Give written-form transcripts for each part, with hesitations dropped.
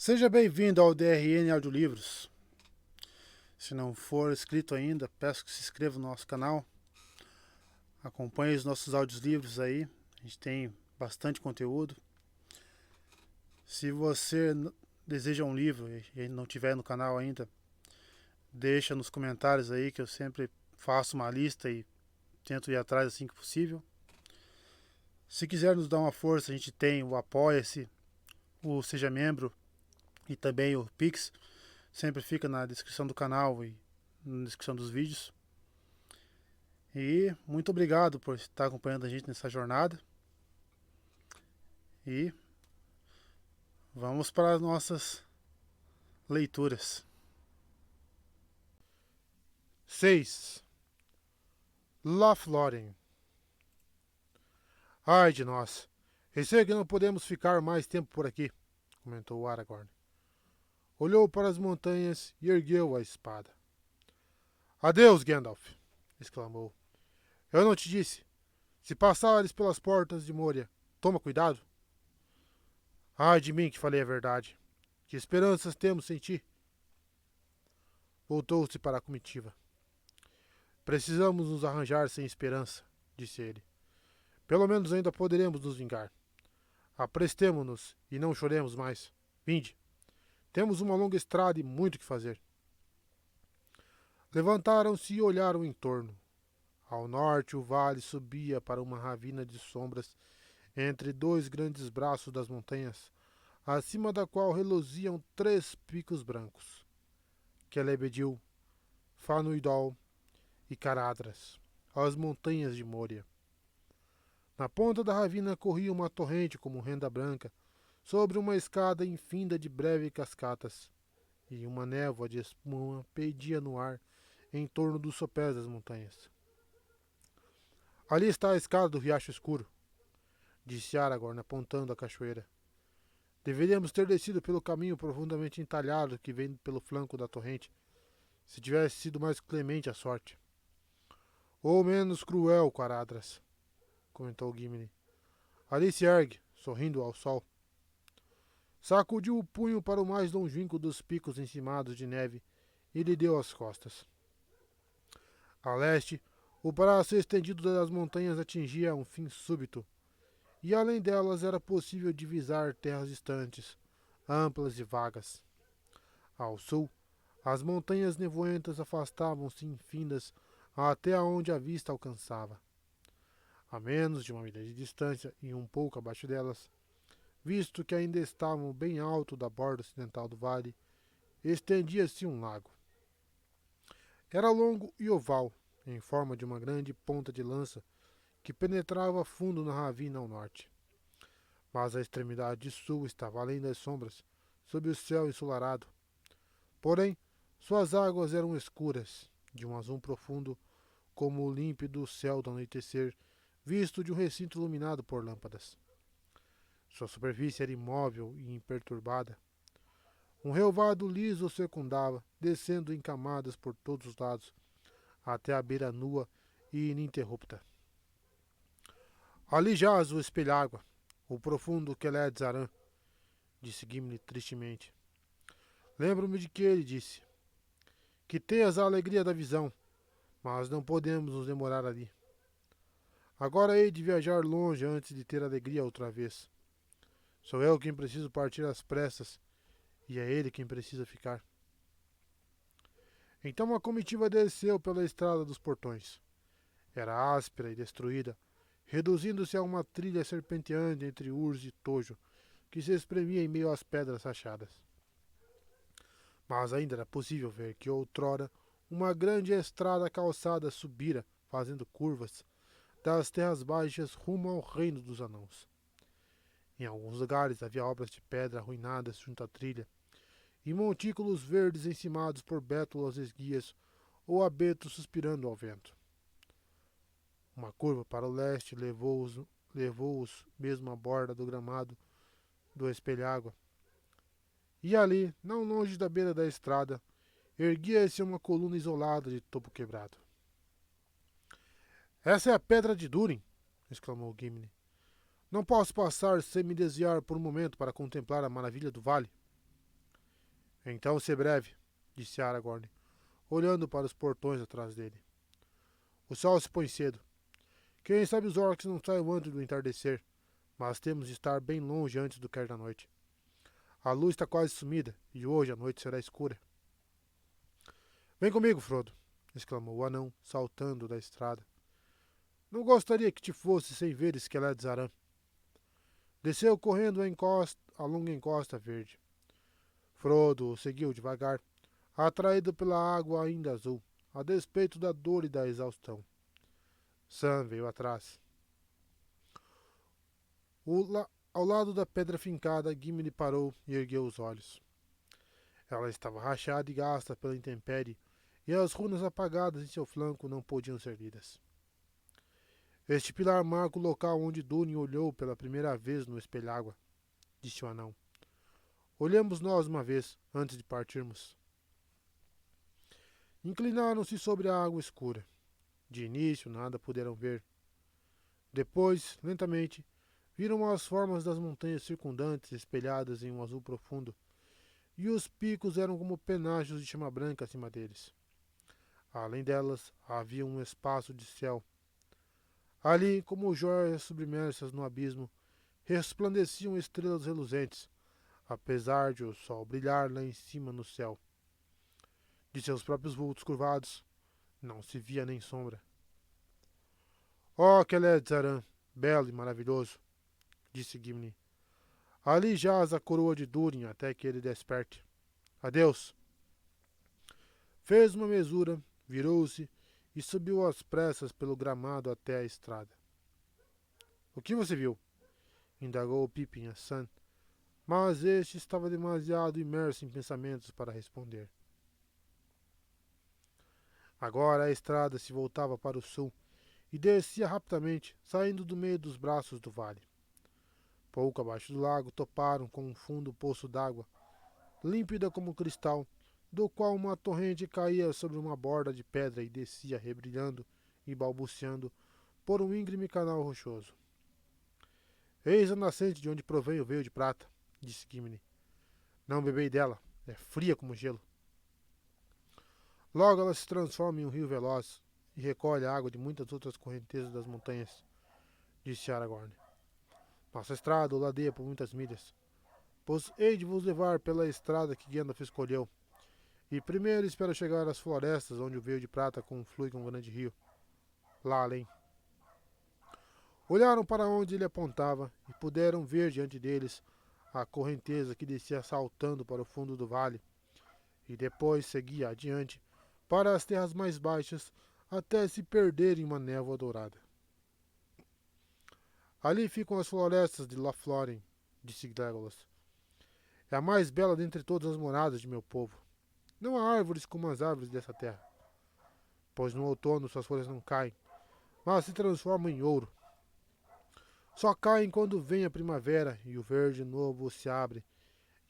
Seja bem-vindo ao DRN Audiolivros. Se não for inscrito ainda, peço que se inscreva no nosso canal. Acompanhe os nossos audiolivros aí. A gente tem bastante conteúdo. Se você deseja um livro e não tiver no canal ainda, deixa nos comentários aí que eu sempre faço uma lista e tento ir atrás assim que possível. Se quiser nos dar uma força, a gente tem o Apoia-se, o Seja Membro e também o Pix. Sempre fica na descrição do canal e na descrição dos vídeos. E muito obrigado por estar acompanhando a gente nessa jornada. E vamos para as nossas leituras. 6. Lothlórien. Ai de nós. Receio que não podemos ficar mais tempo por aqui, comentou Aragorn. Olhou para as montanhas e ergueu a espada. Adeus, Gandalf, exclamou. Eu não te disse. Se passares pelas portas de Moria, toma cuidado. Ai de mim que falei a verdade. Que esperanças temos sem ti? Voltou-se para a comitiva. Precisamos nos arranjar sem esperança, disse ele. Pelo menos ainda poderemos nos vingar. Aprestemo-nos e não choremos mais. Vinde. Temos uma longa estrada e muito que fazer. Levantaram-se e olharam em torno. Ao norte, o vale subia para uma ravina de sombras entre dois grandes braços das montanhas, acima da qual reluziam 3 picos brancos: Celebedil, Fanuidol e Caradras, as montanhas de Moria. Na ponta da ravina corria uma torrente como renda branca, sobre uma escada infinda de breves cascatas, e uma névoa de espuma peidia no ar em torno dos sopés das montanhas. Ali está a escada do riacho escuro, disse Aragorn apontando a cachoeira. Deveríamos ter descido pelo caminho profundamente entalhado que vem pelo flanco da torrente, se tivesse sido mais clemente a sorte. Ou menos cruel, Caradras, comentou Gimli. Ali se ergue, sorrindo ao sol. Sacudiu o punho para o mais longínquo dos picos encimados de neve e lhe deu as costas. A leste, o braço estendido das montanhas atingia um fim súbito, e além delas era possível divisar terras distantes, amplas e vagas. Ao sul, as montanhas nevoentas afastavam-se infindas até onde a vista alcançava. A menos de 1 milha de distância e um pouco abaixo delas, visto que ainda estavam bem alto da borda ocidental do vale, estendia-se um lago. Era longo e oval, em forma de uma grande ponta de lança que penetrava fundo na ravina ao norte. Mas a extremidade sul estava além das sombras, sob o céu ensolarado. Porém, suas águas eram escuras, de um azul profundo, como o límpido céu do anoitecer, visto de um recinto iluminado por lâmpadas. Sua superfície era imóvel e imperturbada. Um relvado liso o circundava, descendo em camadas por todos os lados, até a beira nua e ininterrupta. Ali jaz o espelhágua, o profundo Queled Zaran, disse Gimli tristemente. Lembro-me de que ele disse: que tenhas a alegria da visão, mas não podemos nos demorar ali. Agora hei de viajar longe antes de ter alegria outra vez. Sou eu quem preciso partir às pressas, e é ele quem precisa ficar. Então a comitiva desceu pela estrada dos portões. Era áspera e destruída, reduzindo-se a uma trilha serpenteante entre urze e tojo, que se espremia em meio às pedras rachadas. Mas ainda era possível ver que outrora uma grande estrada calçada subira, fazendo curvas, das terras baixas rumo ao reino dos anãos. Em alguns lugares havia obras de pedra arruinadas junto à trilha, e montículos verdes encimados por bétulas esguias ou abetos suspirando ao vento. Uma curva para o leste levou-os mesmo à borda do gramado do espelhágua. E ali, não longe da beira da estrada, erguia-se uma coluna isolada de topo quebrado. Essa é a pedra de Durin, exclamou Gimli. Não posso passar sem me desviar por um momento para contemplar a maravilha do vale. Então se breve, disse Aragorn, olhando para os portões atrás dele. O sol se põe cedo. Quem sabe os orcs não saiam antes do entardecer, mas temos de estar bem longe antes do cair da noite. A luz está quase sumida, e hoje a noite será escura. Vem comigo, Frodo, exclamou o anão, saltando da estrada. Não gostaria que te fosse sem ver esqueletos Zarã. Desceu correndo a longa encosta verde. Frodo o seguiu devagar, atraído pela água ainda azul, a despeito da dor e da exaustão. Sam veio atrás. Ao lado da pedra fincada, Gimli parou e ergueu os olhos. Ela estava rachada e gasta pela intempérie, e as runas apagadas em seu flanco não podiam ser lidas. Este pilar marca o local onde Durin olhou pela primeira vez no espelhágua, disse o anão. Olhamos nós uma vez, antes de partirmos. Inclinaram-se sobre a água escura. De início, nada puderam ver. Depois, lentamente, viram as formas das montanhas circundantes espelhadas em um azul profundo, e os picos eram como penágios de chama branca acima deles. Além delas, havia um espaço de céu. Ali, como joias submersas no abismo, resplandeciam estrelas reluzentes, apesar de o sol brilhar lá em cima no céu. De seus próprios vultos curvados, não se via nem sombra. Oh, Keled Zaran, belo e maravilhoso, disse Gimli. Ali jaz a coroa de Durin até que ele desperte. Adeus. Fez uma mesura, virou-se e subiu às pressas pelo gramado até a estrada. O que você viu? Indagou Pippin a Sam, mas este estava demasiado imerso em pensamentos para responder. Agora a estrada se voltava para o sul e descia rapidamente, saindo do meio dos braços do vale. Pouco abaixo do lago toparam com um fundo poço d'água, límpida como cristal, do qual uma torrente caía sobre uma borda de pedra e descia rebrilhando e balbuciando por um íngreme canal rochoso. Eis a nascente de onde provém o veio de prata, disse Gimli. Não bebei dela, é fria como gelo. Logo ela se transforma em um rio veloz e recolhe a água de muitas outras correntezas das montanhas, disse Aragorn. Nossa estrada o ladeia por muitas milhas, pois hei de vos levar pela estrada que Gandalf escolheu, e primeiro espero chegar às florestas onde o veio de prata conflui com um grande rio, lá além. Olharam para onde ele apontava e puderam ver diante deles a correnteza que descia saltando para o fundo do vale, e depois seguia adiante para as terras mais baixas até se perder em uma névoa dourada. Ali ficam as florestas de Lothlórien, disse Legolas. É a mais bela dentre todas as moradas de meu povo. Não há árvores como as árvores dessa terra, pois no outono suas folhas não caem, mas se transformam em ouro. Só caem quando vem a primavera e o verde novo se abre,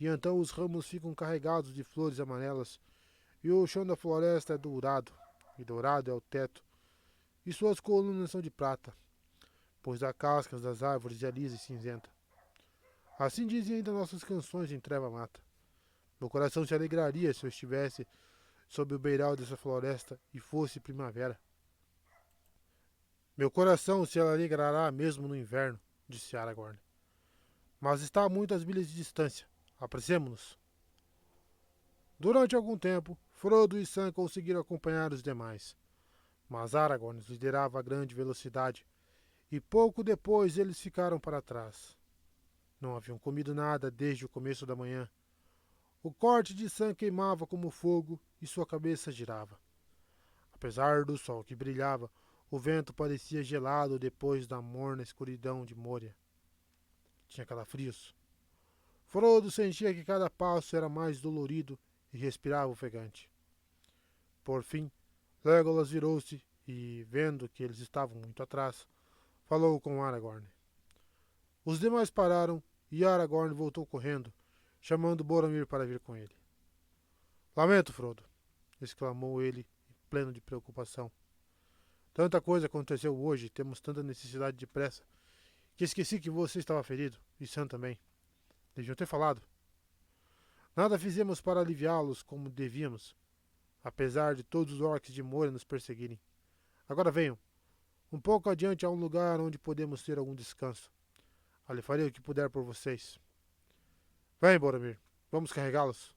e então os ramos ficam carregados de flores amarelas, e o chão da floresta é dourado, e dourado é o teto, e suas colunas são de prata, pois a casca das árvores é lisa e cinzenta. Assim dizem ainda nossas canções em Treva Mata. Meu coração se alegraria se eu estivesse sob o beiral dessa floresta e fosse primavera. Meu coração se alegrará mesmo no inverno, disse Aragorn. Mas está a muitas milhas de distância. Apressemo-nos. Durante algum tempo, Frodo e Sam conseguiram acompanhar os demais, mas Aragorn os liderava a grande velocidade, e pouco depois eles ficaram para trás. Não haviam comido nada desde o começo da manhã. O corte de Sam queimava como fogo e sua cabeça girava. Apesar do sol que brilhava, o vento parecia gelado depois da morna escuridão de Moria. Tinha calafrios. Frodo sentia que cada passo era mais dolorido e respirava ofegante. Por fim, Legolas virou-se e, vendo que eles estavam muito atrás, falou com Aragorn. Os demais pararam e Aragorn voltou correndo, chamando Boromir para vir com ele. Lamento, Frodo, exclamou ele, pleno de preocupação. Tanta coisa aconteceu hoje, temos tanta necessidade de pressa, que esqueci que você estava ferido, e Sam também. Deviam ter falado. Nada fizemos para aliviá-los como devíamos, apesar de todos os orcs de Moria nos perseguirem. Agora venham. Um pouco adiante há um lugar onde podemos ter algum descanso. Ali farei o que puder por vocês. Vem, Boromir. Vamos carregá-los.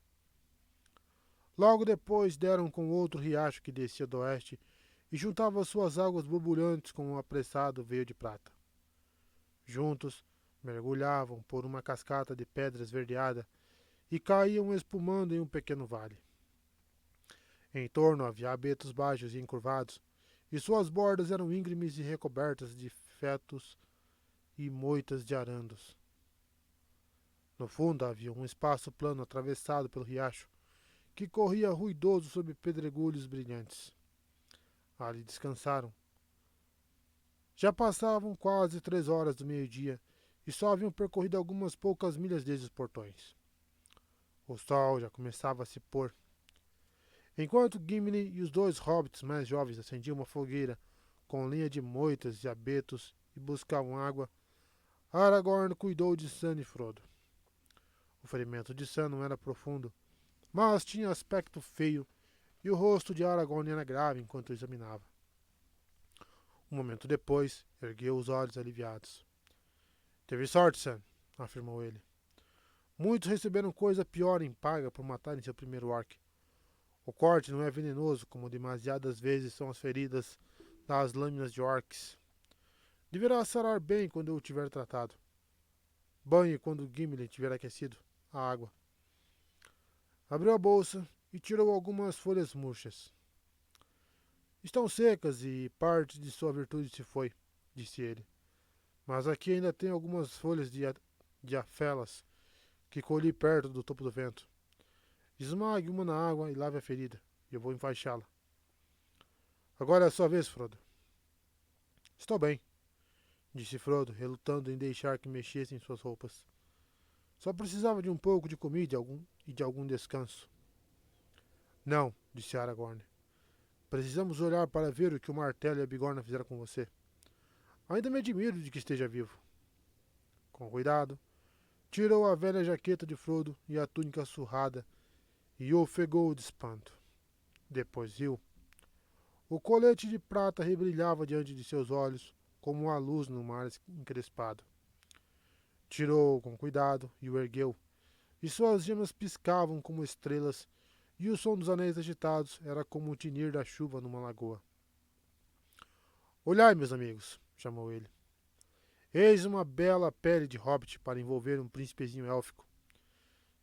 Logo depois deram com outro riacho que descia do oeste e juntava suas águas borbulhantes com um apressado veio de prata. Juntos, mergulhavam por uma cascata de pedra esverdeada e caíam espumando em um pequeno vale. Em torno havia abetos baixos e encurvados, e suas bordas eram íngremes e recobertas de fetos e moitas de arandos. No fundo havia um espaço plano atravessado pelo riacho, que corria ruidoso sob pedregulhos brilhantes. Ali descansaram. Já passavam quase 3 horas do meio-dia e só haviam percorrido algumas poucas milhas desde os portões. O sol já começava a se pôr. Enquanto Gimli e os 2 hobbits mais jovens acendiam uma fogueira com lenha de moitas e abetos e buscavam água, Aragorn cuidou de Sam e Frodo. O ferimento de Sam não era profundo, mas tinha aspecto feio e o rosto de Aragorn era grave enquanto o examinava. Um momento depois, ergueu os olhos aliviados. Teve sorte, Sam, afirmou ele. Muitos receberam coisa pior em paga por matarem seu primeiro orc. O corte não é venenoso, como demasiadas vezes são as feridas das lâminas de orcs. Deverá sarar bem quando eu o tiver tratado. Banhe quando Gimli tiver aquecido a água. Abriu a bolsa e tirou algumas folhas murchas. Estão secas e parte de sua virtude se foi, disse ele. Mas aqui ainda tem algumas folhas de afelas que colhi perto do topo do vento. Esmague uma na água e lave a ferida, e eu vou enfaixá-la. Agora é a sua vez, Frodo. Estou bem, disse Frodo, relutando em deixar que mexessem suas roupas. Só precisava de um pouco de comida e de algum descanso. Não, disse Aragorn. Precisamos olhar para ver o que o martelo e a bigorna fizeram com você. Ainda me admiro de que esteja vivo. Com cuidado, tirou a velha jaqueta de Frodo e a túnica surrada e ofegou de espanto. Depois riu. O colete de prata rebrilhava diante de seus olhos como a luz no mar encrespado. Tirou-o com cuidado e o ergueu, e suas gemas piscavam como estrelas, e o som dos anéis agitados era como o tinir da chuva numa lagoa. Olhai, meus amigos, chamou ele. Eis uma bela pele de hobbit para envolver um príncipezinho élfico.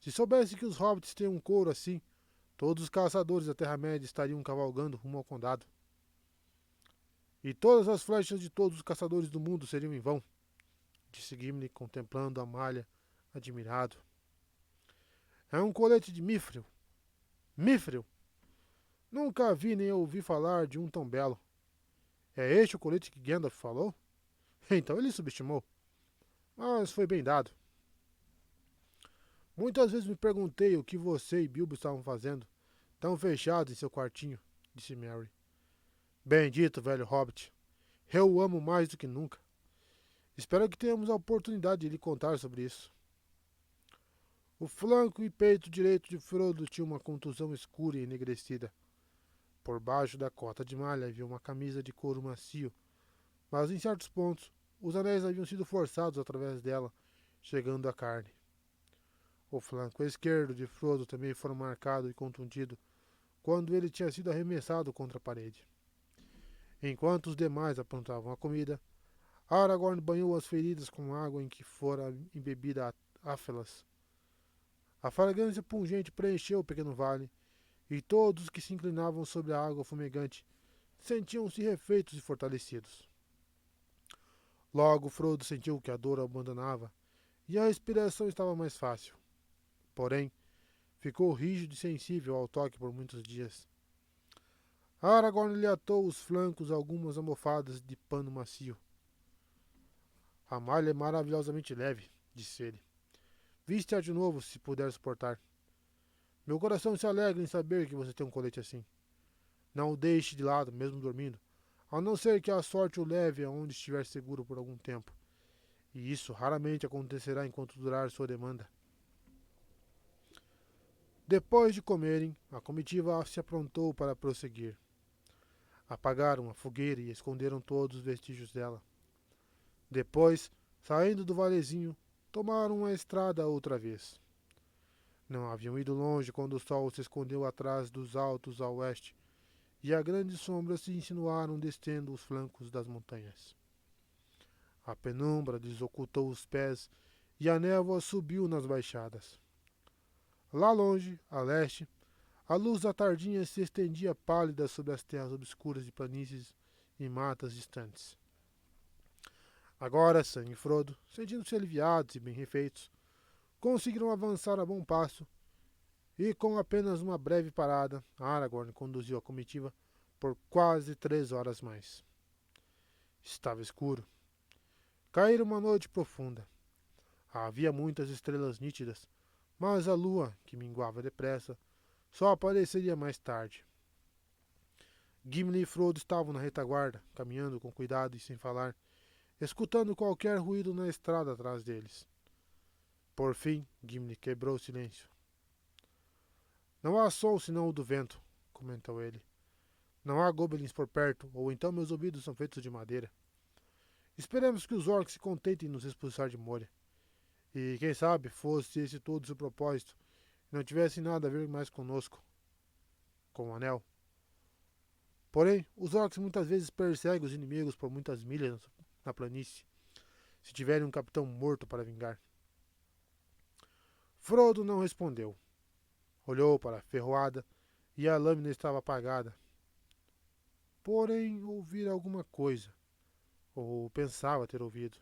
Se soubesse que os hobbits têm um couro assim, todos os caçadores da Terra-média estariam cavalgando rumo ao condado. E todas as flechas de todos os caçadores do mundo seriam em vão, disse Gimli, contemplando a malha, admirado. É um colete de Mithril. Mithril! Nunca vi nem ouvi falar de um tão belo. É este o colete que Gandalf falou? Então ele subestimou. Mas foi bem dado. Muitas vezes me perguntei o que você e Bilbo estavam fazendo, tão fechados em seu quartinho, disse Merry. Bendito, velho hobbit. Eu o amo mais do que nunca. Espero que tenhamos a oportunidade de lhe contar sobre isso. O flanco e peito direito de Frodo tinha uma contusão escura e enegrecida. Por baixo da cota de malha havia uma camisa de couro macio, mas em certos pontos os anéis haviam sido forçados através dela, chegando à carne. O flanco esquerdo de Frodo também foi marcado e contundido quando ele tinha sido arremessado contra a parede. Enquanto os demais aprontavam a comida, Aragorn banhou as feridas com água em que fora embebida áfelas. A fragrância pungente preencheu o pequeno vale, e todos que se inclinavam sobre a água fumegante sentiam-se refeitos e fortalecidos. Logo Frodo sentiu que a dor o abandonava, e a respiração estava mais fácil. Porém, ficou rígido e sensível ao toque por muitos dias. Aragorn lhe atou os flancos algumas almofadas de pano macio. A malha é maravilhosamente leve, disse ele. Viste-a de novo, se puder suportar. Meu coração se alegra em saber que você tem um colete assim. Não o deixe de lado, mesmo dormindo, a não ser que a sorte o leve aonde estiver seguro por algum tempo. E isso raramente acontecerá enquanto durar sua demanda. Depois de comerem, a comitiva se aprontou para prosseguir. Apagaram a fogueira e esconderam todos os vestígios dela. Depois, saindo do valezinho, tomaram a estrada outra vez. Não haviam ido longe quando o sol se escondeu atrás dos altos a oeste, e as grandes sombras se insinuaram descendo os flancos das montanhas. A penumbra lhes ocultou os pés e a névoa subiu nas baixadas. Lá longe, a leste, a luz da tardinha se estendia pálida sobre as terras obscuras de planícies e matas distantes. Agora Sam e Frodo, sentindo-se aliviados e bem refeitos, conseguiram avançar a bom passo e, com apenas uma breve parada, Aragorn conduziu a comitiva por quase 3 horas mais. Estava escuro. Caíra uma noite profunda. Havia muitas estrelas nítidas, mas a lua, que minguava depressa, só apareceria mais tarde. Gimli e Frodo estavam na retaguarda, caminhando com cuidado e sem falar, escutando qualquer ruído na estrada atrás deles. Por fim, Gimli quebrou o silêncio. Não há som senão o do vento, comentou ele. Não há goblins por perto, ou então meus ouvidos são feitos de madeira. Esperemos que os orcs se contentem em nos expulsar de Moria. E, quem sabe, fosse esse todo o seu propósito, e não tivesse nada a ver mais conosco, com o anel. Porém, os orcs muitas vezes perseguem os inimigos por muitas milhas na planície, se tiverem um capitão morto para vingar. Frodo não respondeu. Olhou para a ferroada e a lâmina estava apagada. Porém, ouvira alguma coisa, ou pensava ter ouvido.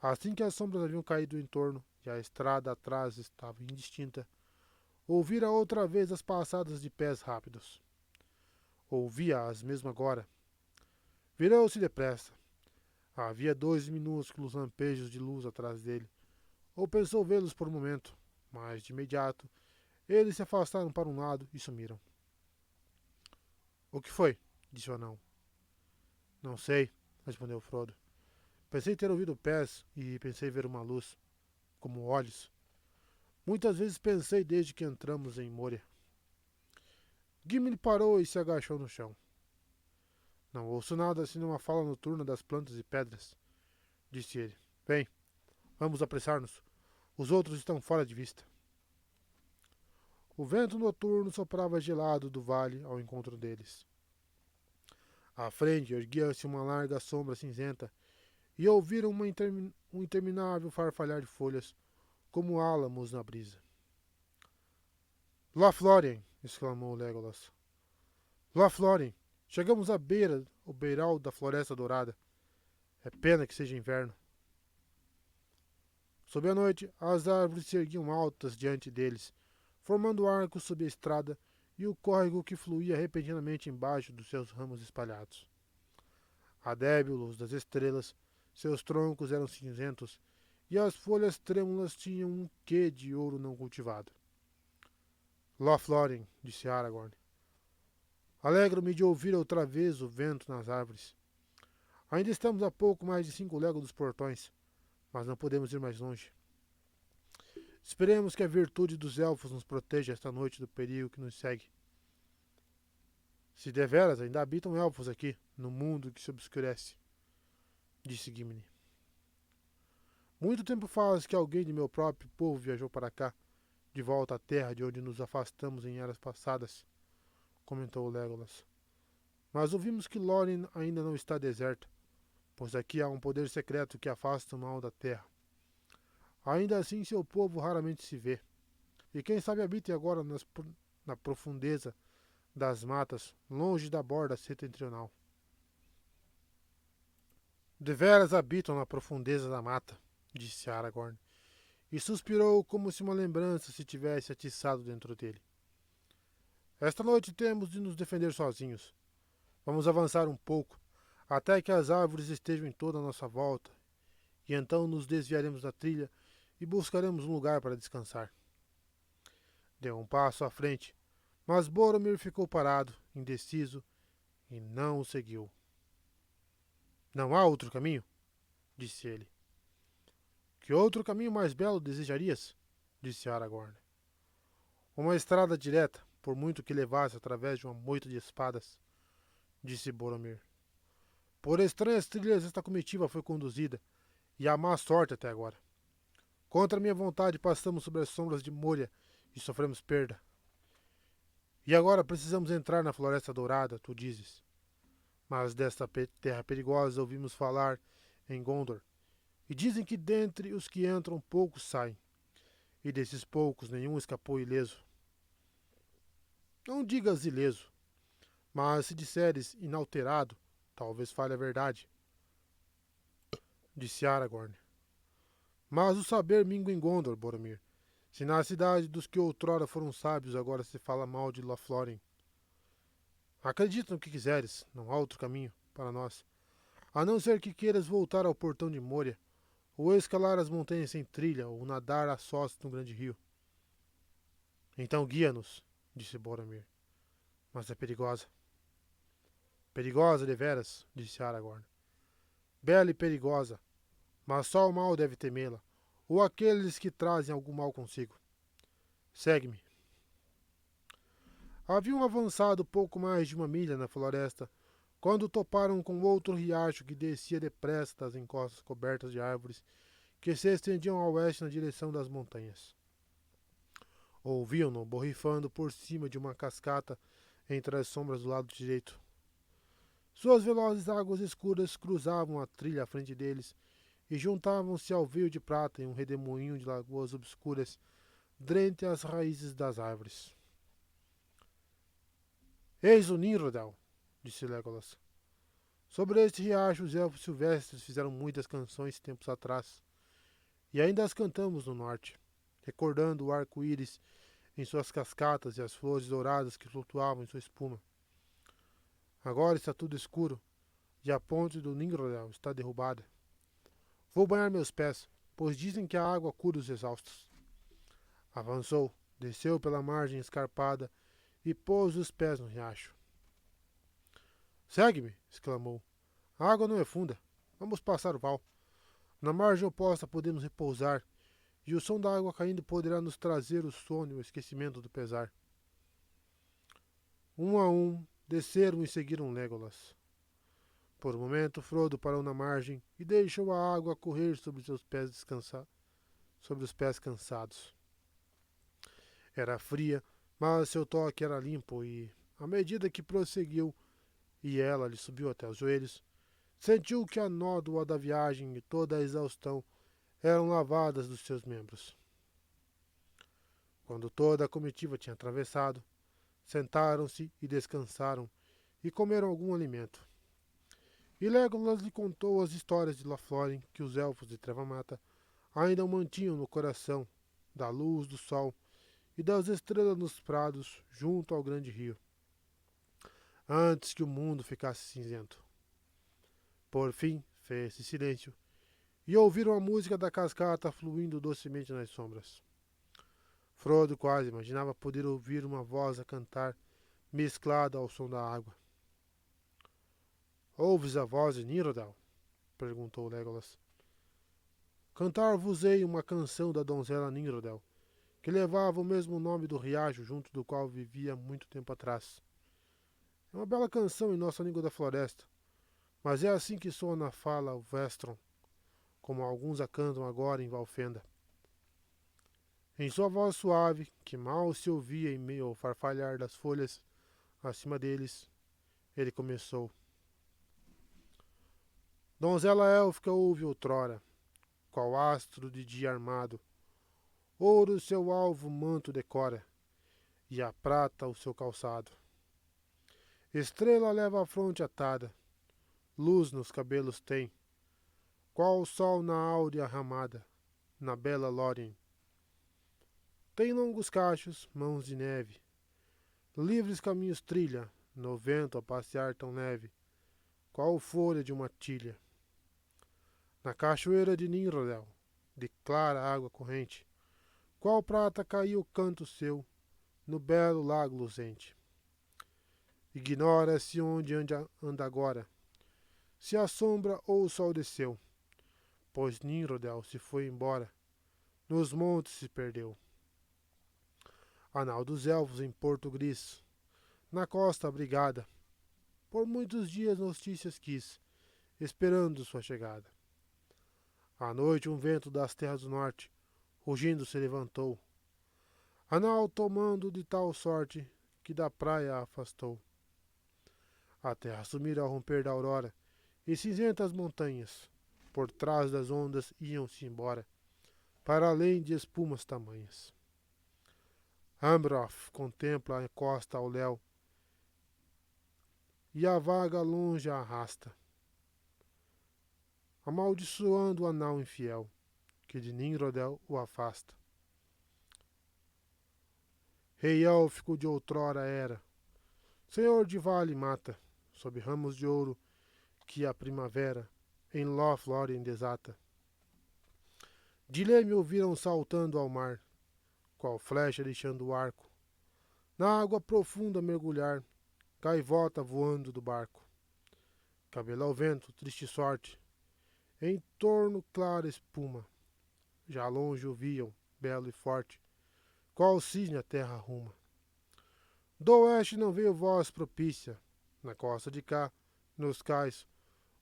Assim que as sombras haviam caído em torno e a estrada atrás estava indistinta, ouvira outra vez as passadas de pés rápidos. Ouvia-as mesmo agora. Virou-se depressa. Havia 2 minúsculos lampejos de luz atrás dele, ou pensou vê-los por um momento, mas de imediato eles se afastaram para um lado e sumiram. O que foi? Disse o anão. Não sei, respondeu Frodo. Pensei ter ouvido pés e pensei ver uma luz, como olhos. Muitas vezes pensei desde que entramos em Moria. Gimli parou e se agachou no chão. Não ouço nada senão a fala noturna das plantas e pedras, disse ele. Bem, vamos apressar-nos. Os outros estão fora de vista. O vento noturno soprava gelado do vale ao encontro deles. À frente erguia-se uma larga sombra cinzenta e ouviram um interminável farfalhar de folhas, como álamos na brisa. Lothlórien! Exclamou Legolas. Lothlórien! Chegamos à beira, ao beiral da Floresta Dourada. É pena que seja inverno. Sob a noite, as árvores se erguiam altas diante deles, formando arcos sob a estrada e o córrego que fluía repentinamente embaixo dos seus ramos espalhados. À débil luz das estrelas, seus troncos eram cinzentos e as folhas trêmulas tinham um quê de ouro não cultivado. Lothlórien, disse Aragorn. Alegro-me de ouvir outra vez o vento nas árvores. Ainda estamos a pouco mais de 5 léguas dos portões, mas não podemos ir mais longe. Esperemos que a virtude dos elfos nos proteja esta noite do perigo que nos segue. Se deveras ainda habitam elfos aqui, no mundo que se obscurece, disse Gimli. Muito tempo faz que alguém de meu próprio povo viajou para cá, de volta à terra de onde nos afastamos em eras passadas, comentou Legolas. Mas ouvimos que Lórien ainda não está deserta, pois aqui há um poder secreto que afasta o mal da terra. Ainda assim seu povo raramente se vê, e quem sabe habite agora na profundeza das matas, longe da borda setentrional. Deveras habitam na profundeza da mata, disse Aragorn, e suspirou como se uma lembrança se tivesse atiçado dentro dele. Esta noite temos de nos defender sozinhos. Vamos avançar um pouco, até que as árvores estejam em toda a nossa volta, e então nos desviaremos da trilha e buscaremos um lugar para descansar. Deu um passo à frente, mas Boromir ficou parado, indeciso, e não o seguiu. Não há outro caminho? Disse ele. Que outro caminho mais belo desejarias? Disse Aragorn. Uma estrada direta, por muito que levasse através de uma moita de espadas, disse Boromir. Por estranhas trilhas esta comitiva foi conduzida, e há má sorte até agora. Contra minha vontade passamos sobre as sombras de Moria e sofremos perda. E agora precisamos entrar na Floresta Dourada, tu dizes. Mas desta terra perigosa ouvimos falar em Gondor, e dizem que dentre os que entram poucos saem, e desses poucos nenhum escapou ileso. Não digas ileso, mas se disseres inalterado, talvez fale a verdade, disse Aragorn. Mas o saber mingua em Gondor, Boromir. Se na cidade dos que outrora foram sábios agora se fala mal de Lothlórien. Acredita no que quiseres, não há outro caminho para nós, a não ser que queiras voltar ao portão de Moria, ou escalar as montanhas sem trilha, ou nadar a sós no grande rio. Então guia-nos, disse Boromir. Mas é perigosa. Perigosa deveras, disse Aragorn. Bela e perigosa, mas só o mal deve temê-la, ou aqueles que trazem algum mal consigo. Segue-me. Haviam avançado pouco mais de uma milha na floresta, quando toparam com outro riacho que descia depressa das encostas cobertas de árvores que se estendiam ao oeste na direção das montanhas. Ouviam-no borrifando por cima de uma cascata entre as sombras do lado direito. Suas velozes águas escuras cruzavam a trilha à frente deles e juntavam-se ao veio de prata em um redemoinho de lagoas obscuras dentre as raízes das árvores. Eis o Ninrodel, disse Legolas. Sobre este riacho os elfos silvestres fizeram muitas canções tempos atrás, e ainda as cantamos no norte, recordando o arco-íris em suas cascatas e as flores douradas que flutuavam em sua espuma. Agora está tudo escuro, e a ponte do Ninrodel está derrubada. Vou banhar meus pés, pois dizem que a água cura os exaustos. Avançou, desceu pela margem escarpada e pôs os pés no riacho. Segue-me, exclamou. A água não é funda. Vamos passar o val. Na margem oposta podemos repousar, e o som da água caindo poderá nos trazer o sono e o esquecimento do pesar. Um a um, desceram e seguiram Legolas. Por um momento, Frodo parou na margem e deixou a água correr sobre os pés cansados. Era fria, mas seu toque era limpo e, à medida que prosseguiu e ela lhe subiu até os joelhos, sentiu que a nódoa da viagem e toda a exaustão eram lavadas dos seus membros. Quando toda a comitiva tinha atravessado, sentaram-se e descansaram e comeram algum alimento. E Legolas lhe contou as histórias de Lothlórien que os elfos de Treva-mata ainda o mantinham no coração, da luz do sol e das estrelas nos prados junto ao grande rio, antes que o mundo ficasse cinzento. Por fim, fez-se silêncio, e ouviram a música da cascata fluindo docemente nas sombras. Frodo quase imaginava poder ouvir uma voz a cantar, mesclada ao som da água. Ouves a voz de Ninrodel? Perguntou Legolas. Cantar-vos-ei uma canção da donzela Ninrodel, que levava o mesmo nome do riacho junto do qual vivia muito tempo atrás. É uma bela canção em nossa língua da floresta, mas é assim que soa na fala o Vestron, como alguns a cantam agora em Valfenda. Em sua voz suave, que mal se ouvia em meio ao farfalhar das folhas acima deles, ele começou. Donzela élfica ouve outrora, qual astro de dia armado, ouro seu alvo manto decora, e a prata o seu calçado. Estrela leva a fronte atada, luz nos cabelos tem, qual o sol na áurea ramada, na bela Lórien. Tem longos cachos, mãos de neve, livres caminhos trilha, no vento a passear tão leve, qual folha de uma tilha. Na cachoeira de Ninrodel, de clara água corrente, qual prata caiu o canto seu, no belo lago luzente. Ignora-se onde anda agora, se a sombra ou o sol desceu, pois Ninrodel se foi embora, nos montes se perdeu. Anal dos elfos em Porto Gris, na costa abrigada. Por muitos dias notícias quis, esperando sua chegada. À noite um vento das terras do norte, rugindo se levantou. Anal tomando de tal sorte, que da praia a afastou. A terra sumira ao romper da aurora, e cinzentas montanhas, por trás das ondas iam-se embora, para além de espumas tamanhas. Ambroth contempla a costa ao léu, e a vaga longe a arrasta, amaldiçoando o anão infiel, que de Nimrodel o afasta. Rei élfico de outrora era, senhor de vale e mata, sob ramos de ouro que a primavera em Lothlórien desata. De leme ouviram saltando ao mar, qual flecha deixando o arco, na água profunda mergulhar, gaivota voando do barco. Cabelo ao vento, triste sorte, em torno clara espuma, já longe o viam, belo e forte, qual cisne a terra arruma. Do oeste não veio voz propícia, na costa de cá, nos cais,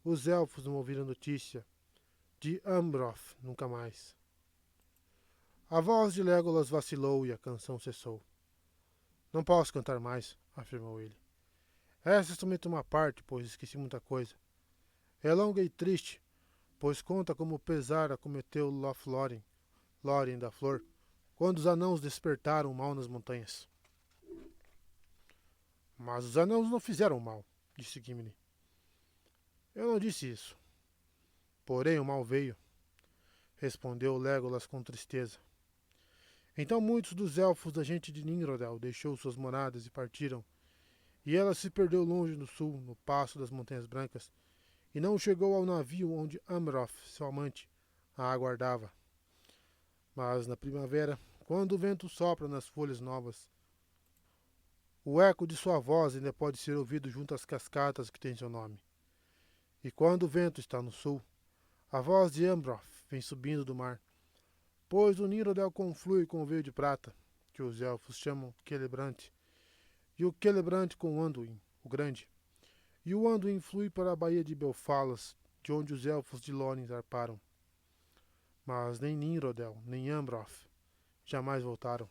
os elfos não ouviram notícia, de Ambroth nunca mais. A voz de Legolas vacilou e a canção cessou. Não posso cantar mais, afirmou ele. Essa é somente uma parte, pois esqueci muita coisa. É longa e triste, pois conta como o pesar acometeu Lothlórien, Lórien da Flor, quando os anãos despertaram o mal nas montanhas. Mas os anãos não fizeram mal, disse Gimli. Eu não disse isso. Porém o mal veio, respondeu Legolas com tristeza. Então muitos dos elfos da gente de Nimrodel deixou suas moradas e partiram, e ela se perdeu longe no sul, no passo das Montanhas Brancas, e não chegou ao navio onde Amroth, seu amante, a aguardava. Mas na primavera, quando o vento sopra nas folhas novas, o eco de sua voz ainda pode ser ouvido junto às cascatas que têm seu nome. E quando o vento está no sul, a voz de Ambroth vem subindo do mar, pois o Nimrodel conflui com o Veio de Prata, que os elfos chamam Celebrante, e o Celebrante com o Anduin, o Grande, e o Anduin flui para a baía de Belfalas, de onde os elfos de Lórien zarparam. Mas nem Nimrodel, nem Ambroth jamais voltaram.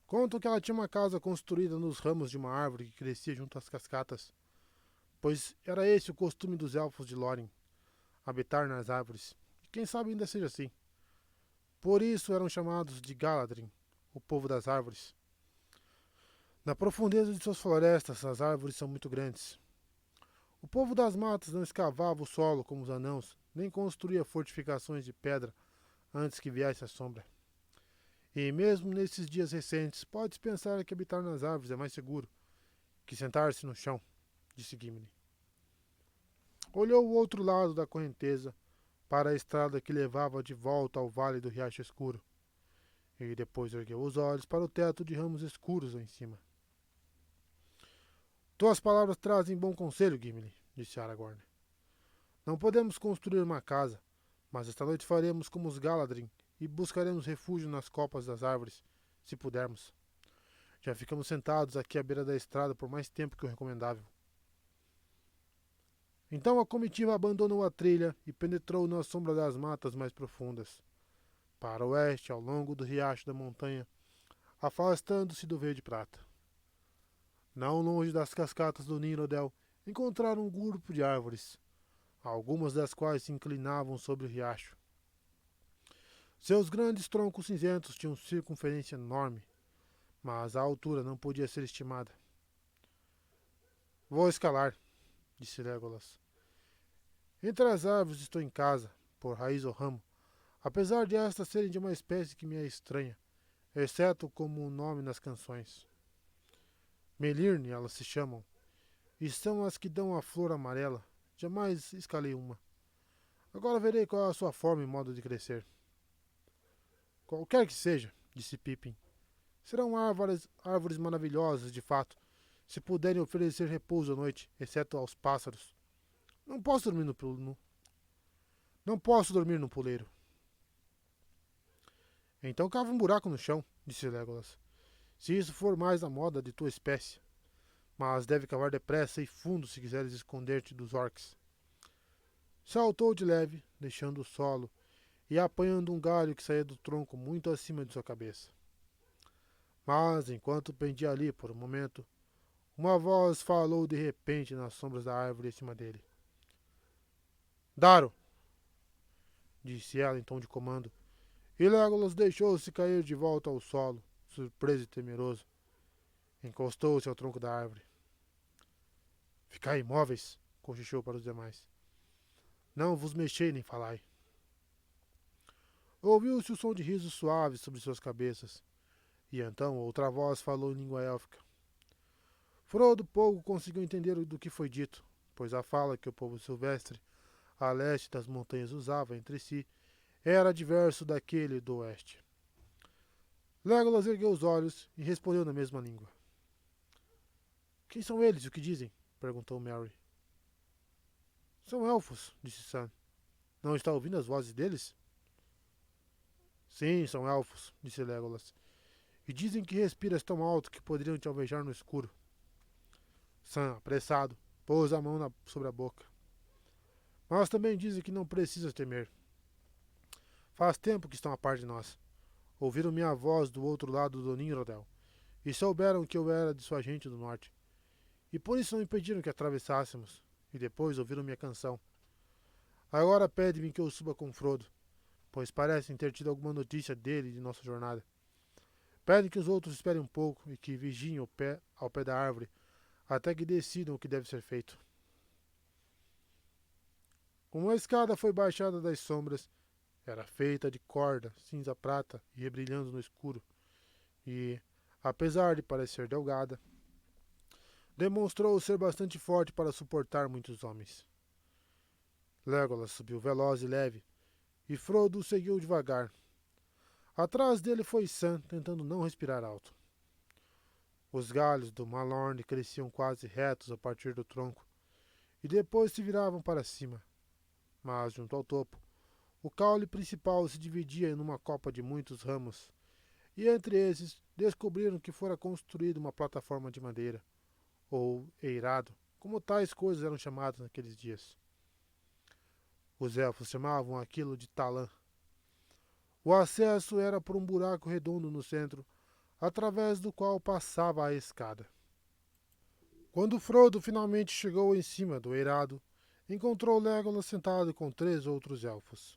Contam que ela tinha uma casa construída nos ramos de uma árvore que crescia junto às cascatas, pois era esse o costume dos elfos de Lórien, habitar nas árvores, e quem sabe ainda seja assim. Por isso eram chamados de Galadrim, o povo das árvores. Na profundeza de suas florestas, as árvores são muito grandes. O povo das matas não escavava o solo como os anãos, nem construía fortificações de pedra antes que viesse a sombra. E mesmo nesses dias recentes, pode-se pensar que habitar nas árvores é mais seguro que sentar-se no chão, disse Gimli. Olhou o outro lado da correnteza para a estrada que levava de volta ao vale do Riacho Escuro, e depois ergueu os olhos para o teto de ramos escuros lá em cima. Tuas palavras trazem bom conselho, Gimli, disse Aragorn. Não podemos construir uma casa, mas esta noite faremos como os Galadrim e buscaremos refúgio nas copas das árvores, se pudermos. Já ficamos sentados aqui à beira da estrada por mais tempo que o recomendável. Então a comitiva abandonou a trilha e penetrou na sombra das matas mais profundas, para o oeste, ao longo do riacho da montanha, afastando-se do Veio de Prata. Não longe das cascatas do Nimrodel, encontraram um grupo de árvores, algumas das quais se inclinavam sobre o riacho. Seus grandes troncos cinzentos tinham circunferência enorme, mas a altura não podia ser estimada. Vou escalar, disse Legolas. Entre as árvores estou em casa, por raiz ou ramo, apesar de estas serem de uma espécie que me é estranha, exceto como um nome nas canções. Melirne elas se chamam, e são as que dão a flor amarela. Jamais escalei uma. Agora verei qual é a sua forma e modo de crescer. Qualquer que seja, disse Pippin, serão árvores maravilhosas, de fato, se puderem oferecer repouso à noite, exceto aos pássaros. Não posso dormir Não posso dormir no puleiro. Então cava um buraco no chão, disse Legolas. Se isso for mais a moda de tua espécie. Mas deve cavar depressa e fundo se quiseres esconder-te dos orcs. Saltou de leve, deixando o solo e apanhando um galho que saía do tronco muito acima de sua cabeça. Mas, enquanto pendia ali por um momento, uma voz falou de repente nas sombras da árvore acima dele. Daro! Disse ela em tom de comando, e Legolas deixou-se cair de volta ao solo, surpreso e temeroso. Encostou-se ao tronco da árvore. Ficai imóveis, cochichou para os demais. Não vos mexei nem falai. Ouviu-se o som de risos suaves sobre suas cabeças, e então outra voz falou em língua élfica. Frodo pouco conseguiu entender do que foi dito, pois a fala que o povo silvestre, a leste das montanhas, usava entre si era diverso daquele do oeste. Legolas ergueu os olhos e respondeu na mesma língua. Quem são eles e o que dizem? Perguntou Merry. São elfos, disse Sam. Não está ouvindo as vozes deles? Sim, são elfos, disse Legolas. E dizem que respiras tão alto que poderiam te alvejar no escuro. Sam, apressado, pôs a mão sobre a boca. Mas também dizem que não precisas temer. Faz tempo que estão a par de nós. Ouviram minha voz do outro lado do Ninrodel, e souberam que eu era de sua gente do norte. E por isso não impediram que atravessássemos, e depois ouviram minha canção. Agora pede-me que eu suba com Frodo, pois parecem ter tido alguma notícia dele e de nossa jornada. Pedem que os outros esperem um pouco e que vigiem ao pé da árvore, até que decidam o que deve ser feito. Uma escada foi baixada das sombras. Era feita de corda, cinza-prata e rebrilhando no escuro, e, apesar de parecer delgada, demonstrou ser bastante forte para suportar muitos homens. Legolas subiu veloz e leve, e Frodo seguiu devagar. Atrás dele foi Sam, tentando não respirar alto. Os galhos do Malorne cresciam quase retos a partir do tronco, e depois se viravam para cima. Mas, junto ao topo, o caule principal se dividia em uma copa de muitos ramos, e entre esses descobriram que fora construída uma plataforma de madeira, ou eirado, como tais coisas eram chamadas naqueles dias. Os elfos chamavam aquilo de talã. O acesso era por um buraco redondo no centro, através do qual passava a escada. Quando Frodo finalmente chegou em cima do eirado, encontrou Legolas sentado com 3 outros elfos.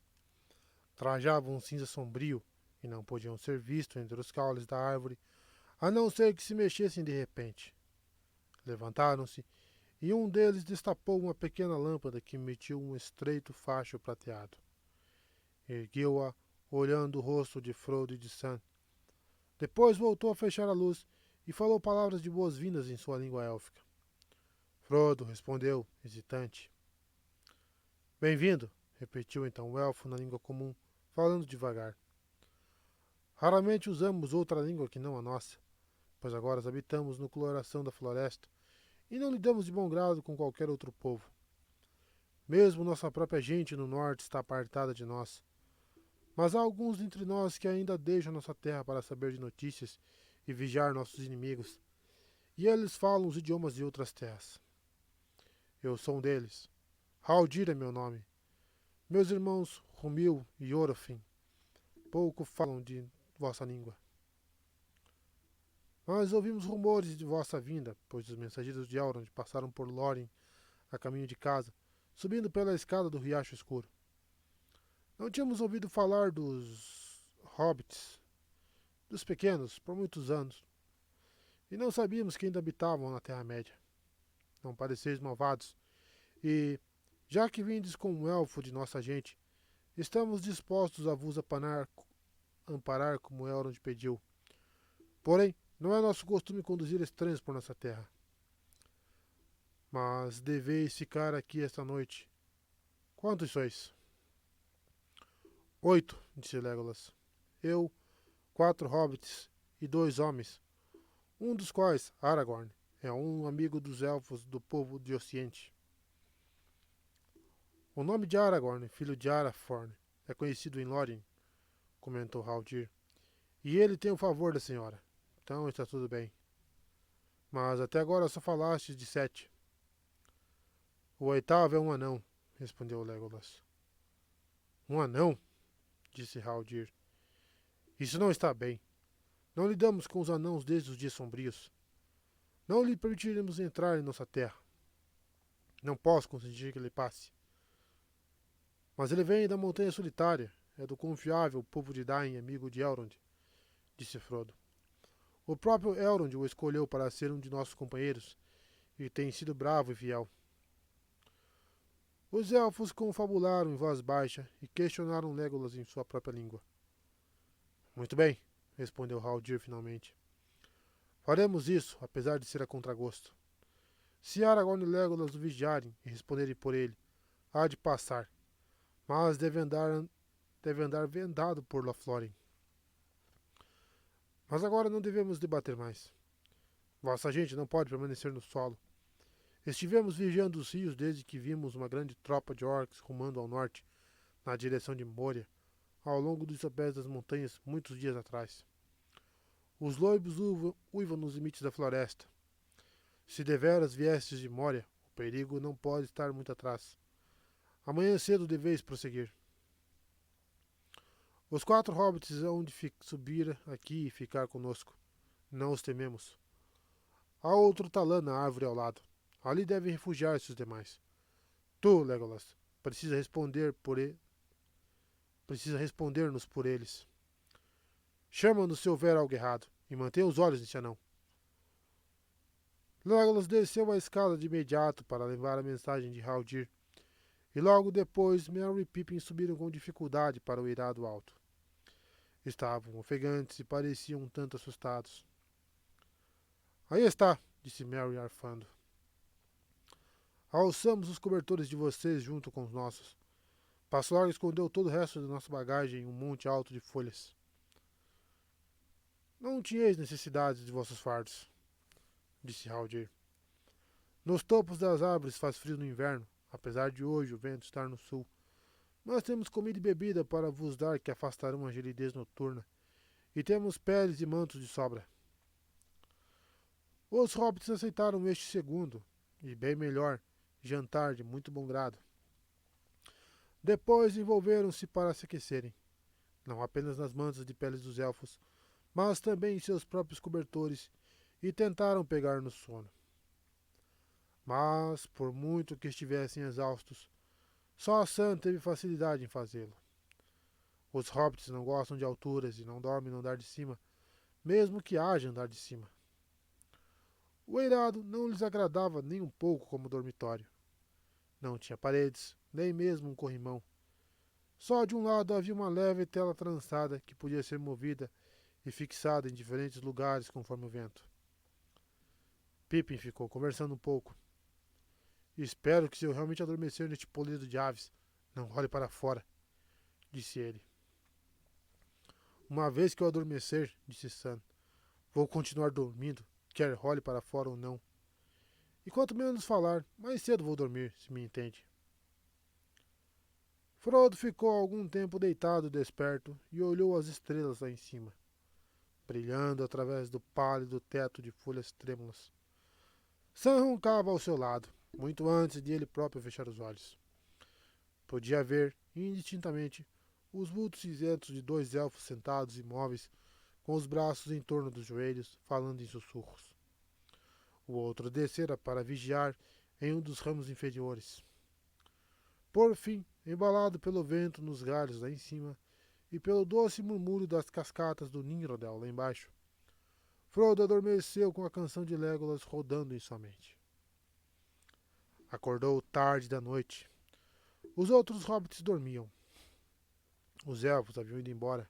Trajavam um cinza sombrio e não podiam ser vistos entre os caules da árvore, a não ser que se mexessem de repente. Levantaram-se e um deles destapou uma pequena lâmpada que emitiu um estreito facho prateado. Ergueu-a, olhando o rosto de Frodo e de Sam. Depois voltou a fechar a luz e falou palavras de boas-vindas em sua língua élfica. Frodo respondeu, hesitante. Bem-vindo, repetiu então o elfo na língua comum, falando devagar. Raramente usamos outra língua que não a nossa, pois agora habitamos no coração da floresta e não lidamos de bom grado com qualquer outro povo. Mesmo nossa própria gente no norte está apartada de nós. Mas há alguns entre nós que ainda deixam nossa terra para saber de notícias e vigiar nossos inimigos, e eles falam os idiomas de outras terras. Eu sou um deles. Haldir é meu nome. Meus irmãos Rumil e Orofin pouco falam de vossa língua. Mas ouvimos rumores de vossa vinda, pois os mensageiros de Elrond passaram por Lórien a caminho de casa, subindo pela escada do Riacho Escuro. Não tínhamos ouvido falar dos hobbits, dos pequenos, por muitos anos, e não sabíamos que ainda habitavam na Terra-média. Não pareceis malvados, e, já que vindes com um elfo de nossa gente, estamos dispostos a vos amparar como Elrond pediu. Porém, não é nosso costume conduzir estranhos por nossa terra. Mas deveis ficar aqui esta noite. Quantos sois? 8, disse Legolas. Eu, 4 hobbits e 2 homens, um dos quais, Aragorn, é um amigo dos elfos do povo de Ocidente. O nome de Aragorn, filho de Arathorn, é conhecido em Lórien, comentou Haldir, E ele tem o favor da senhora. Então está tudo bem. Mas até agora só falaste de 7. O oitavo é um anão, respondeu Legolas. Um anão? Disse Haldir. Isso não está bem. Não lidamos com os anãos desde os dias sombrios. Não lhe permitiremos entrar em nossa terra. Não posso consentir que ele passe. Mas ele vem da Montanha Solitária. É do confiável povo de Dain, amigo de Elrond, disse Frodo. O próprio Elrond o escolheu para ser um de nossos companheiros, e tem sido bravo e fiel. Os elfos confabularam em voz baixa e questionaram Legolas em sua própria língua. Muito bem, respondeu Haldir finalmente. Faremos isso, apesar de ser a contragosto. Se Aragorn e Legolas o vigiarem e responderem por ele, há de passar, mas deve andar vendado por Lothlórien. Mas agora não devemos debater mais. Vossa gente não pode permanecer no solo. Estivemos vigiando os rios desde que vimos uma grande tropa de orcs rumando ao norte, na direção de Moria, ao longo dos sopés das montanhas, muitos dias atrás. Os loibos uivam nos limites da floresta. Se deveras viestes de Moria, o perigo não pode estar muito atrás. Amanhã cedo deveis prosseguir. Os 4 hobbits hão de subir aqui e ficar conosco. Não os tememos. Há outro talã na árvore ao lado. Ali devem refugiar-se os demais. Tu, Legolas, precisa responder-nos por eles. Chama-nos se houver algo errado, e mantenha os olhos nesse anão. Legolas desceu a escada de imediato para levar a mensagem de Haldir, e logo depois Merry e Pippin subiram com dificuldade para o eirado alto. Estavam ofegantes e pareciam um tanto assustados. Aí está, disse Merry arfando. Alçamos os cobertores de vocês junto com os nossos. Passo Largo escondeu todo o resto da nossa bagagem em um monte alto de folhas. Não tinhais necessidade de vossos fardos, disse Haldir. Nos topos das árvores faz frio no inverno, apesar de hoje o vento estar no sul. Mas temos comida e bebida para vos dar que afastarão a gelidez noturna, e temos peles e mantos de sobra. Os hobbits aceitaram este segundo, e bem melhor, jantar de muito bom grado. Depois envolveram-se para se aquecerem, não apenas nas mantas de peles dos elfos, mas também em seus próprios cobertores, e tentaram pegar no sono. Mas, por muito que estivessem exaustos, só Sam teve facilidade em fazê-lo. Os hobbits não gostam de alturas e não dormem no andar de cima, mesmo que haja andar de cima. O eirado não lhes agradava nem um pouco como dormitório. Não tinha paredes, nem mesmo um corrimão. Só de um lado havia uma leve tela trançada que podia ser movida e fixada em diferentes lugares conforme o vento. Pippin ficou conversando um pouco. Espero que se eu realmente adormecer neste polido de aves, não olhe para fora, disse ele. Uma vez que eu adormecer, disse Sam, vou continuar dormindo, quer role para fora ou não. E quanto menos falar, mais cedo vou dormir, se me entende. Frodo ficou algum tempo deitado desperto e olhou as estrelas lá em cima, brilhando através do pálido teto de folhas trêmulas. Sam roncava ao seu lado, muito antes de ele próprio fechar os olhos. Podia ver, indistintamente, os vultos cinzentos de 2 elfos sentados imóveis, com os braços em torno dos joelhos, falando em sussurros. O outro descera para vigiar em um dos ramos inferiores. Por fim, embalado pelo vento nos galhos lá em cima e pelo doce murmúrio das cascatas do Ninrodel lá embaixo, Frodo adormeceu com a canção de Legolas rodando em sua mente. Acordou tarde da noite. Os outros hobbits dormiam. Os elfos haviam ido embora.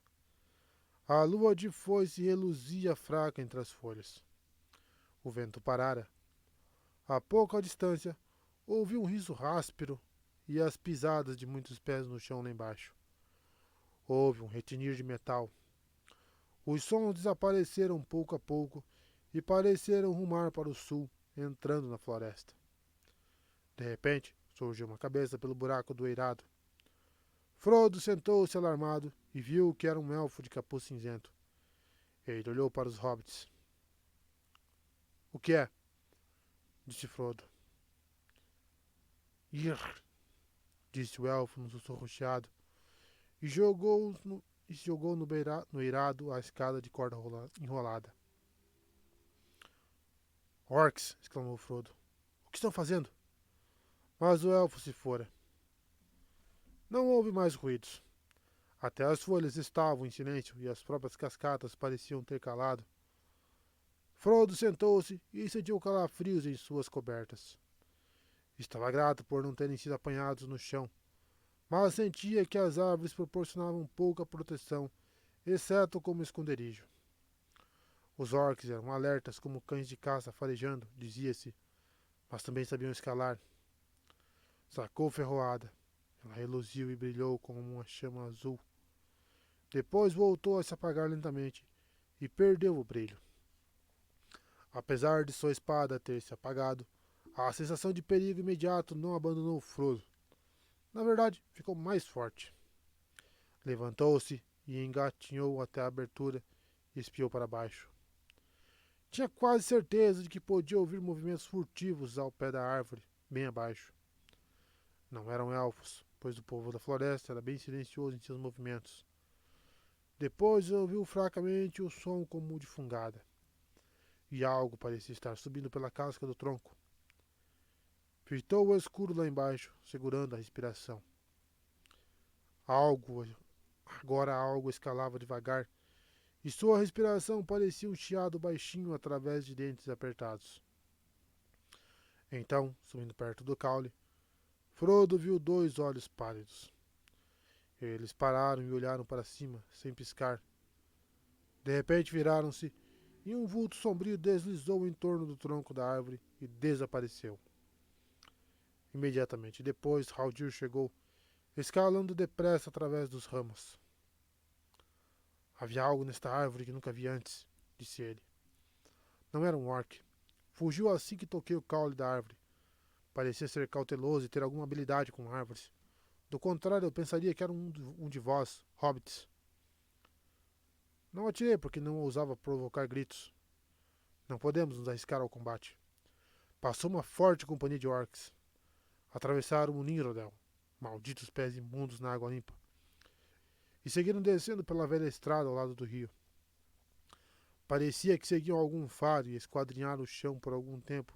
A lua de foice reluzia fraca entre as folhas. O vento parara. A pouca distância, ouvi um riso áspero e as pisadas de muitos pés no chão lá embaixo. Houve um retinir de metal. Os sons desapareceram pouco a pouco e pareceram rumar para o sul, entrando na floresta. De repente, surgiu uma cabeça pelo buraco do eirado. Frodo sentou-se alarmado e viu que era um elfo de capuz cinzento. Ele olhou para os hobbits. O que é? Disse Frodo. Ir, disse o elfo num sussurro chiado, e jogou no eirado a escada de corda enrolada. Orcs! Exclamou Frodo. O que estão fazendo? Mas o elfo se fora. Não houve mais ruídos. Até as folhas estavam em silêncio e as próprias cascatas pareciam ter calado. Frodo sentou-se e sentiu calafrios em suas cobertas. Estava grato por não terem sido apanhados no chão, mas sentia que as árvores proporcionavam pouca proteção, exceto como esconderijo. Os orcs eram alertas como cães de caça farejando, dizia-se, mas também sabiam escalar. Sacou ferroada. Ela reluziu e brilhou como uma chama azul. Depois voltou a se apagar lentamente e perdeu o brilho. Apesar de sua espada ter se apagado, a sensação de perigo imediato não abandonou Frodo. Na verdade, ficou mais forte. Levantou-se e engatinhou até a abertura e espiou para baixo. Tinha quase certeza de que podia ouvir movimentos furtivos ao pé da árvore, bem abaixo. Não eram elfos, pois o povo da floresta era bem silencioso em seus movimentos. Depois ouviu fracamente o som como de fungada. E algo parecia estar subindo pela casca do tronco. Fitou o escuro lá embaixo, segurando a respiração. Agora algo escalava devagar, e sua respiração parecia um chiado baixinho através de dentes apertados. Então, subindo perto do caule, Frodo viu dois olhos pálidos. Eles pararam e olharam para cima, sem piscar. De repente viraram-se e um vulto sombrio deslizou em torno do tronco da árvore e desapareceu. Imediatamente depois, Haldir chegou, escalando depressa através dos ramos. Havia algo nesta árvore que nunca vi antes, disse ele. Não era um orc. Fugiu assim que toquei o caule da árvore. Parecia ser cauteloso e ter alguma habilidade com árvores. Do contrário, eu pensaria que era um de vós, hobbits. Não atirei porque não ousava provocar gritos. Não podemos nos arriscar ao combate. Passou uma forte companhia de orcs. Atravessaram o Ninrodel, malditos pés imundos na água limpa, e seguiram descendo pela velha estrada ao lado do rio. Parecia que seguiam algum faro e esquadrinharam o chão por algum tempo,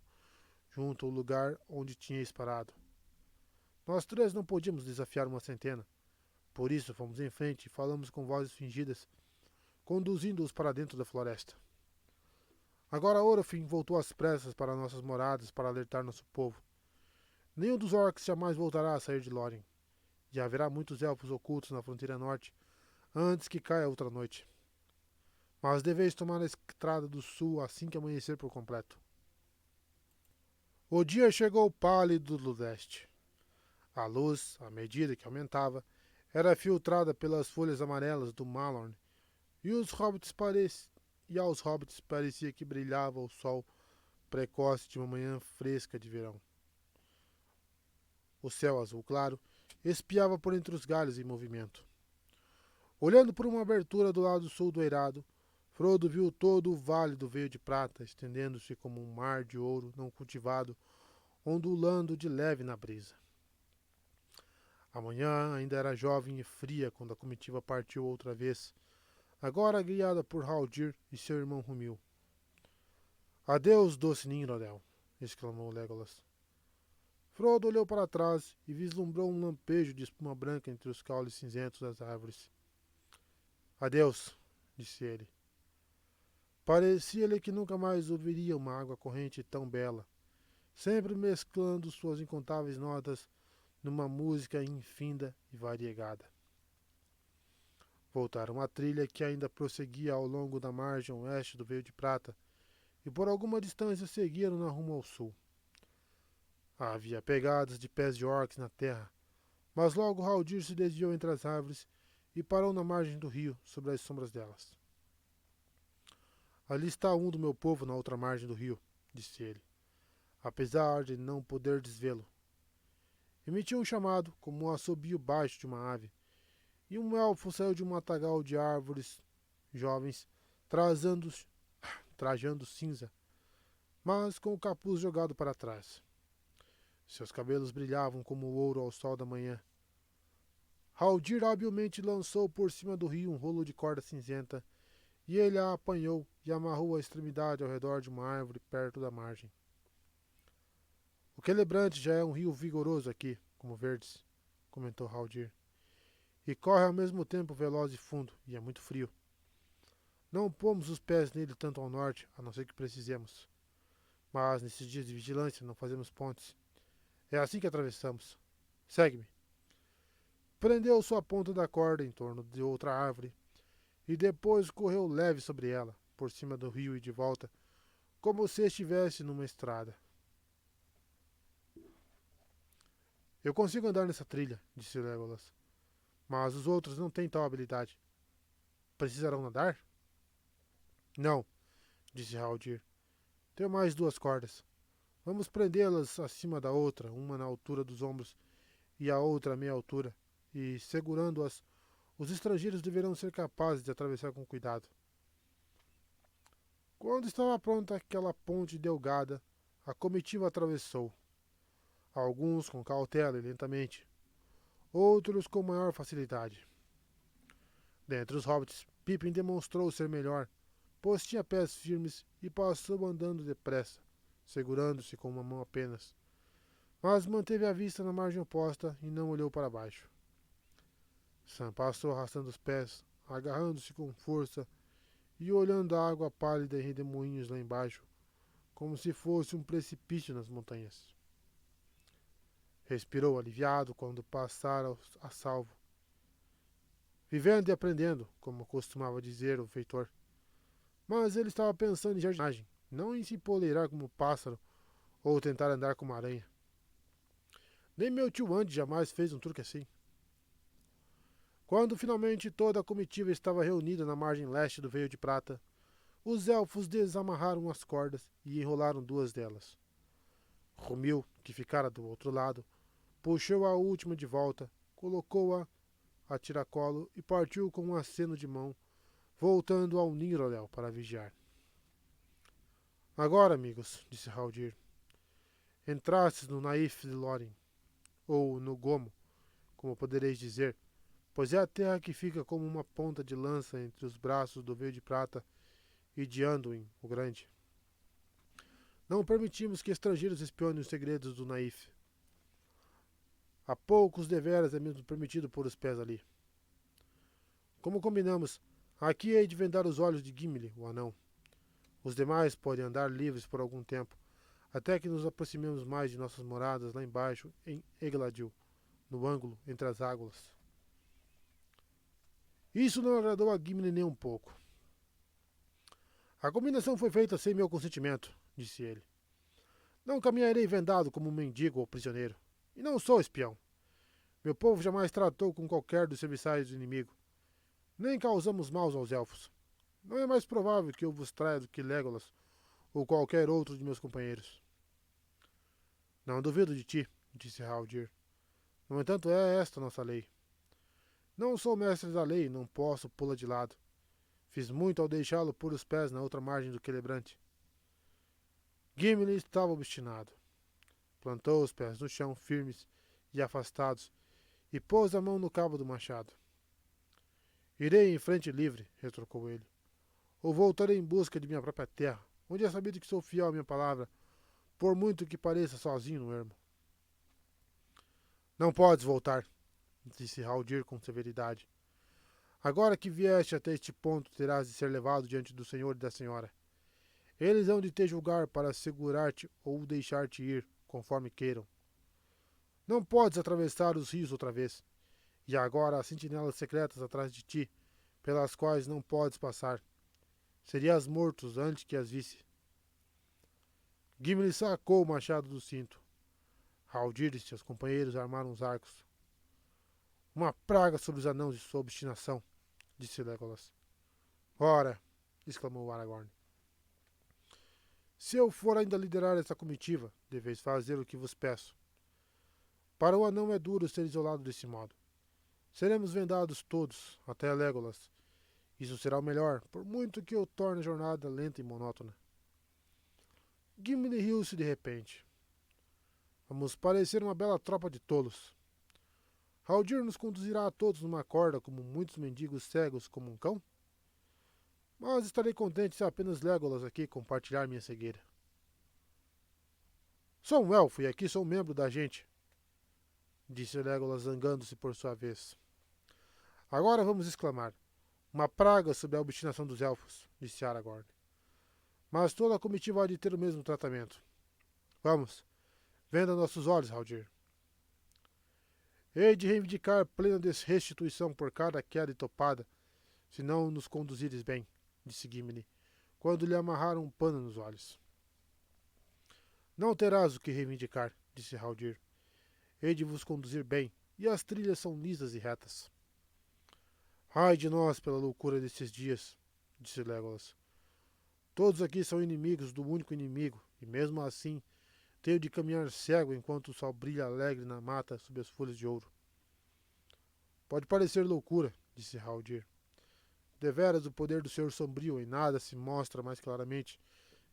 junto ao lugar onde tinhais parado. Nós três não podíamos desafiar uma centena, por isso fomos em frente e falamos com vozes fingidas, conduzindo-os para dentro da floresta. Agora Orofin voltou às pressas para nossas moradas para alertar nosso povo. Nenhum dos orcs jamais voltará a sair de Lórien, e haverá muitos elfos ocultos na fronteira norte antes que caia outra noite. Mas deveis tomar a estrada do sul assim que amanhecer por completo. O dia chegou pálido do leste. A luz, à medida que aumentava, era filtrada pelas folhas amarelas do Malorn, e aos hobbits parecia que brilhava o sol precoce de uma manhã fresca de verão. O céu azul claro espiava por entre os galhos em movimento. Olhando por uma abertura do lado sul do eirado, Frodo viu todo o vale do Veio de Prata, estendendo-se como um mar de ouro não cultivado, ondulando de leve na brisa. A manhã ainda era jovem e fria quando a comitiva partiu outra vez, agora guiada por Haldir e seu irmão Humil. Adeus, doce Ninrodel, exclamou Legolas. Frodo olhou para trás e vislumbrou um lampejo de espuma branca entre os caules cinzentos das árvores. Adeus, disse ele. Parecia-lhe que nunca mais ouviria uma água corrente tão bela, sempre mesclando suas incontáveis notas numa música infinda e variegada. Voltaram à trilha que ainda prosseguia ao longo da margem oeste do Veio de Prata e por alguma distância seguiram na rumo ao sul. Havia pegadas de pés de orcs na terra, mas logo Haldir se desviou entre as árvores e parou na margem do rio, sobre as sombras delas. Ali está um do meu povo na outra margem do rio, disse ele, apesar de não poder desvê-lo. Emitiu um chamado, como um assobio baixo de uma ave, e um elfo saiu de um matagal de árvores jovens, trajando, trajando cinza, mas com o capuz jogado para trás. Seus cabelos brilhavam como o ouro ao sol da manhã. Haldir habilmente lançou por cima do rio um rolo de corda cinzenta, e ele a apanhou e amarrou a extremidade ao redor de uma árvore perto da margem. O Quelebrante já é um rio vigoroso aqui, como verdes, comentou Haldir, e corre ao mesmo tempo veloz e fundo, e é muito frio. Não pomos os pés nele tanto ao norte, a não ser que precisemos. Mas nesses dias de vigilância não fazemos pontes. É assim que atravessamos. Segue-me. Prendeu sua ponta da corda em torno de outra árvore e depois correu leve sobre ela, por cima do rio e de volta, como se estivesse numa estrada. Eu consigo andar nessa trilha, disse Legolas, mas os outros não têm tal habilidade. Precisarão nadar? Não, disse Haldir. Tenho mais duas cordas. Vamos prendê-las acima da outra, uma na altura dos ombros e a outra à meia altura, e, segurando-as, os estrangeiros deverão ser capazes de atravessar com cuidado. Quando estava pronta aquela ponte delgada, a comitiva atravessou. Alguns com cautela e lentamente, outros com maior facilidade. Dentre os hobbits, Pippin demonstrou ser melhor, pois tinha pés firmes e passou andando depressa, segurando-se com uma mão apenas, mas manteve a vista na margem oposta e não olhou para baixo. Sam passou arrastando os pés, agarrando-se com força e olhando a água pálida em redemoinhos lá embaixo, como se fosse um precipício nas montanhas. Respirou aliviado quando passara a salvo. Vivendo e aprendendo, como costumava dizer o feitor. Mas ele estava pensando em jardinagem, não em se empoleirar como pássaro ou tentar andar como aranha. Nem meu tio Andy jamais fez um truque assim. Quando finalmente toda a comitiva estava reunida na margem leste do Veio de Prata, os elfos desamarraram as cordas e enrolaram duas delas. Rumil, que ficara do outro lado, puxou a última de volta, colocou-a a tiracolo e partiu com um aceno de mão, voltando ao Ningrolel para vigiar. Agora, amigos, disse Haldir, entrastes no Naif de Lórien, ou no Gomo, como podereis dizer, pois é a terra que fica como uma ponta de lança entre os braços do Veio de Prata e de Anduin, o Grande. Não permitimos que estrangeiros espionem os segredos do Naif. A poucos deveras é mesmo permitido pôr os pés ali. Como combinamos, aqui hei de vendar os olhos de Gimli, o anão. Os demais podem andar livres por algum tempo, até que nos aproximemos mais de nossas moradas lá embaixo, em Egladil, no ângulo entre as águas. Isso não agradou a Gimli nem um pouco. A combinação foi feita sem meu consentimento, disse ele. Não caminharei vendado como um mendigo ou prisioneiro. E não sou espião. Meu povo jamais tratou com qualquer dos serviçais do inimigo. Nem causamos maus aos elfos. Não é mais provável que eu vos traia do que Legolas ou qualquer outro de meus companheiros. Não duvido de ti, disse Haldir. No entanto, é esta nossa lei. Não sou mestre da lei e não posso pô-la de lado. Fiz muito ao deixá-lo pôr os pés na outra margem do Quelebrante. Gimli estava obstinado. Plantou os pés no chão, firmes e afastados, e pôs a mão no cabo do machado. Irei em frente livre, retrucou ele, ou voltarei em busca de minha própria terra, onde é sabido que sou fiel à minha palavra, por muito que pareça sozinho no ermo. Não podes voltar, disse Haldir com severidade. Agora que vieste até este ponto, terás de ser levado diante do senhor e da senhora. Eles hão de te julgar para segurar-te ou deixar-te ir, conforme queiram. Não podes atravessar os rios outra vez, e agora há sentinelas secretas atrás de ti, pelas quais não podes passar. Serias morto antes que as visse. Gimli sacou o machado do cinto. Haldir e seus companheiros armaram os arcos. Uma praga sobre os anãos e sua obstinação, disse Legolas. Ora, exclamou Aragorn. Se eu for ainda liderar essa comitiva, deveis fazer o que vos peço. Para o anão é duro ser isolado desse modo. Seremos vendados todos, até Legolas, Isso será o melhor, por muito que eu torne a jornada lenta e monótona. Gimli riu-se de repente. Vamos parecer uma bela tropa de tolos. Haldir nos conduzirá a todos numa corda como muitos mendigos cegos como um cão? Mas estarei contente se apenas Legolas aqui compartilhar minha cegueira. Sou um elfo e aqui sou um membro da gente, disse Legolas zangando-se por sua vez. Agora vamos exclamar. Uma praga sobre a obstinação dos elfos, disse Aragorn. Mas toda a comitiva há de ter o mesmo tratamento. Vamos, venda nossos olhos, Haldir. Hei de reivindicar plena restituição por cada queda e topada, se não nos conduzires bem, disse Gimli, quando lhe amarraram um pano nos olhos. Não terás o que reivindicar, disse Haldir. Hei de vos conduzir bem, e as trilhas são lisas e retas. Ai de nós pela loucura destes dias, disse Legolas. Todos aqui são inimigos do único inimigo, e mesmo assim tenho de caminhar cego enquanto o sol brilha alegre na mata sob as folhas de ouro. Pode parecer loucura, disse Haldir. Deveras o poder do Senhor Sombrio em nada se mostra mais claramente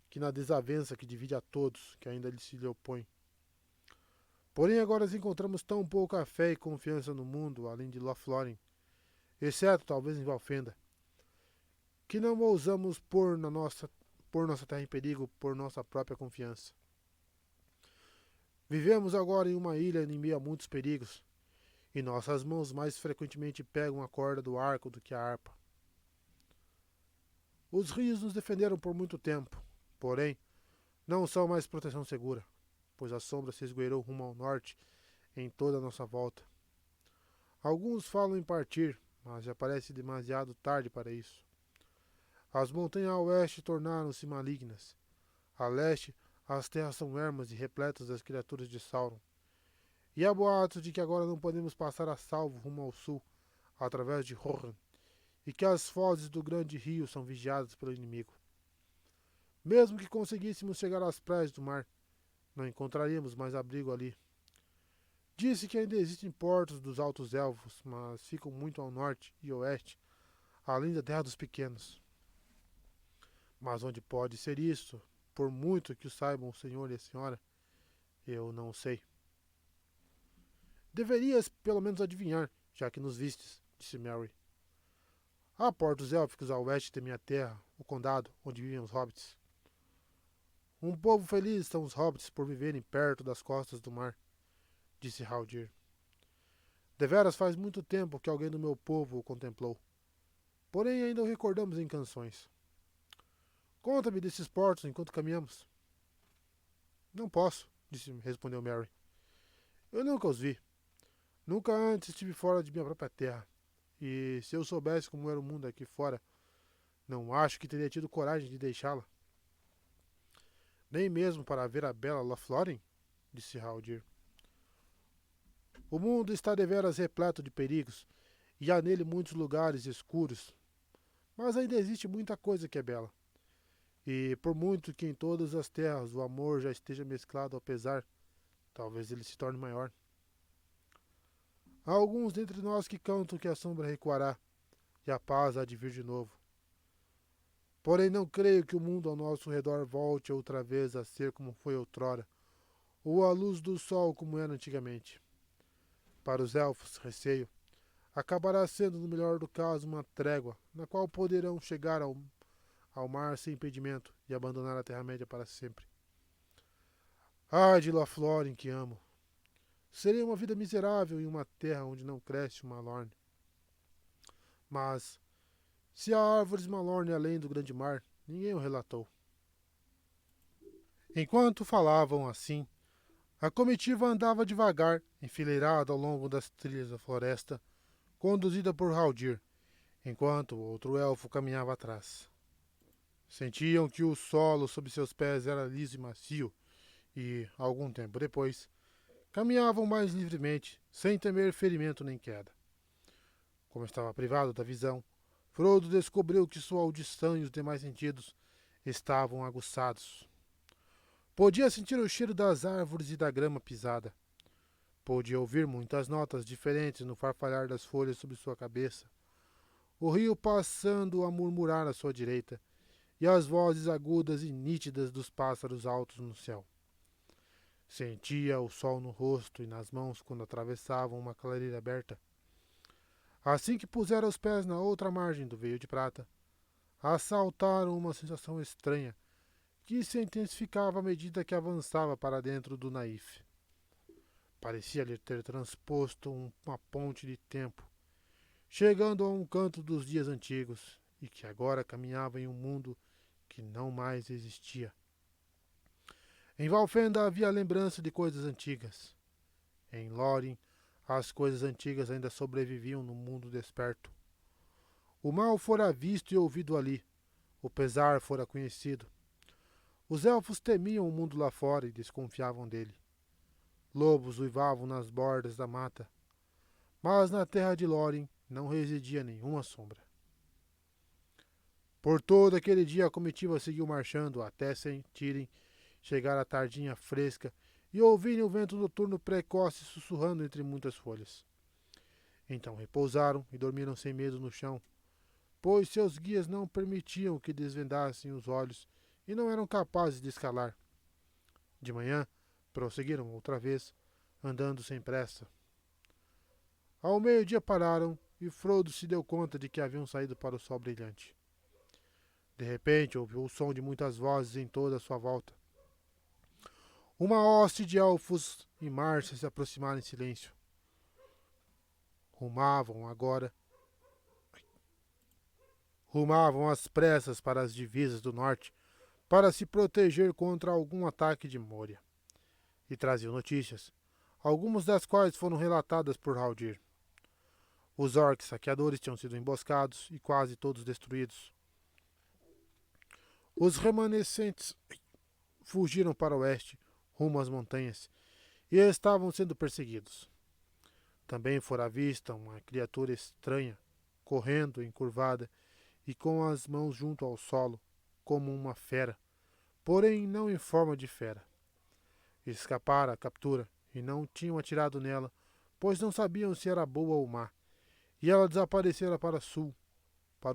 que na desavença que divide a todos, que ainda se lhe opõe. Porém agora nos encontramos tão pouca fé e confiança no mundo, além de Lothlórien, exceto talvez em Valfenda, que não ousamos pôr nossa terra em perigo por nossa própria confiança. Vivemos agora em uma ilha em meio a muitos perigos, e nossas mãos mais frequentemente pegam a corda do arco do que a harpa. Os rios nos defenderam por muito tempo, porém, não são mais proteção segura, pois a sombra se esgueirou rumo ao norte em toda a nossa volta. Alguns falam em partir, mas já parece demasiado tarde para isso. As montanhas a oeste tornaram-se malignas. A leste, as terras são ermas e repletas das criaturas de Sauron. E há boatos de que agora não podemos passar a salvo rumo ao sul, através de Rohan, e que as fozes do grande rio são vigiadas pelo inimigo. Mesmo que conseguíssemos chegar às praias do mar, não encontraríamos mais abrigo ali. Disse que ainda existem portos dos Altos Elfos, mas ficam muito ao norte e oeste, além da Terra dos Pequenos. Mas onde pode ser isso, por muito que o saibam o senhor e a senhora, eu não sei. Deverias pelo menos adivinhar, já que nos vistes, disse Merry. Há portos élficos a oeste de minha terra, o condado, onde vivem os hobbits. Um povo feliz são os hobbits por viverem perto das costas do mar, disse Haldir. Deveras faz muito tempo que alguém do meu povo o contemplou. Porém ainda o recordamos em canções. Conta-me desses portos enquanto caminhamos. Não posso, respondeu Merry. Eu nunca os vi. Nunca antes estive fora de minha própria terra. E se eu soubesse como era o mundo aqui fora, não acho que teria tido coragem de deixá-la. Nem mesmo para ver a bela Lothlórien, disse Haldir. O mundo está deveras repleto de perigos, e há nele muitos lugares escuros. Mas ainda existe muita coisa que é bela. E por muito que em todas as terras o amor já esteja mesclado ao pesar, talvez ele se torne maior. Há alguns dentre nós que cantam que a sombra recuará, e a paz há de vir de novo. Porém não creio que o mundo ao nosso redor volte outra vez a ser como foi outrora, ou a luz do sol como era antigamente. Para os elfos, receio, acabará sendo, no melhor do caso, uma trégua, na qual poderão chegar ao mar sem impedimento e abandonar a Terra-média para sempre. Ai de Lothlórien que amo! Seria uma vida miserável em uma terra onde não cresce uma lorne. Mas, se há árvores malorne além do grande mar, ninguém o relatou. Enquanto falavam assim, a comitiva andava devagar, enfileirada ao longo das trilhas da floresta, conduzida por Haldir, enquanto o outro elfo caminhava atrás. Sentiam que o solo sob seus pés era liso e macio, e, algum tempo depois, caminhavam mais livremente, sem temer ferimento nem queda. Como estava privado da visão, Frodo descobriu que sua audição e os demais sentidos estavam aguçados. Podia sentir o cheiro das árvores e da grama pisada. Podia ouvir muitas notas diferentes no farfalhar das folhas sob sua cabeça. o rio passando a murmurar à sua direita, e as vozes agudas e nítidas dos pássaros altos no céu. Sentia o sol no rosto e nas mãos quando atravessavam uma clareira aberta. Assim que pusera os pés na outra margem do veio de prata, assaltaram uma sensação estranha, que se intensificava à medida que avançava para dentro do naif. Parecia-lhe ter transposto uma ponte de tempo, chegando a um canto dos dias antigos, e que agora caminhava em um mundo que não mais existia. Em Valfenda havia lembrança de coisas antigas. Em Lórien, as coisas antigas ainda sobreviviam no mundo desperto. O mal fora visto e ouvido ali, o pesar fora conhecido. Os elfos temiam o mundo lá fora e desconfiavam dele. Lobos uivavam nas bordas da mata, mas na terra de Lórien não residia nenhuma sombra. Por todo aquele dia a comitiva seguiu marchando até sentirem chegar a tardinha fresca e ouvirem o vento noturno precoce sussurrando entre muitas folhas. Então repousaram e dormiram sem medo no chão, pois seus guias não permitiam que desvendassem os olhos e não eram capazes de escalar. De manhã, prosseguiram outra vez, andando sem pressa. Ao meio-dia pararam e Frodo se deu conta de que haviam saído para o sol brilhante. De repente, ouviu o som de muitas vozes em toda a sua volta. Uma hoste de elfos em marcha se aproximara em silêncio. Rumavam às pressas para as divisas do norte, para se proteger contra algum ataque de Moria. E traziam notícias, algumas das quais foram relatadas por Haldir. Os orcs saqueadores tinham sido emboscados e quase todos destruídos. Os remanescentes fugiram para o oeste, rumo às montanhas, e estavam sendo perseguidos. Também fora vista uma criatura estranha, correndo encurvada e com as mãos junto ao solo, como uma fera, porém não em forma de fera. Escapara à captura e não tinham atirado nela, pois não sabiam se era boa ou má, e ela desaparecera para o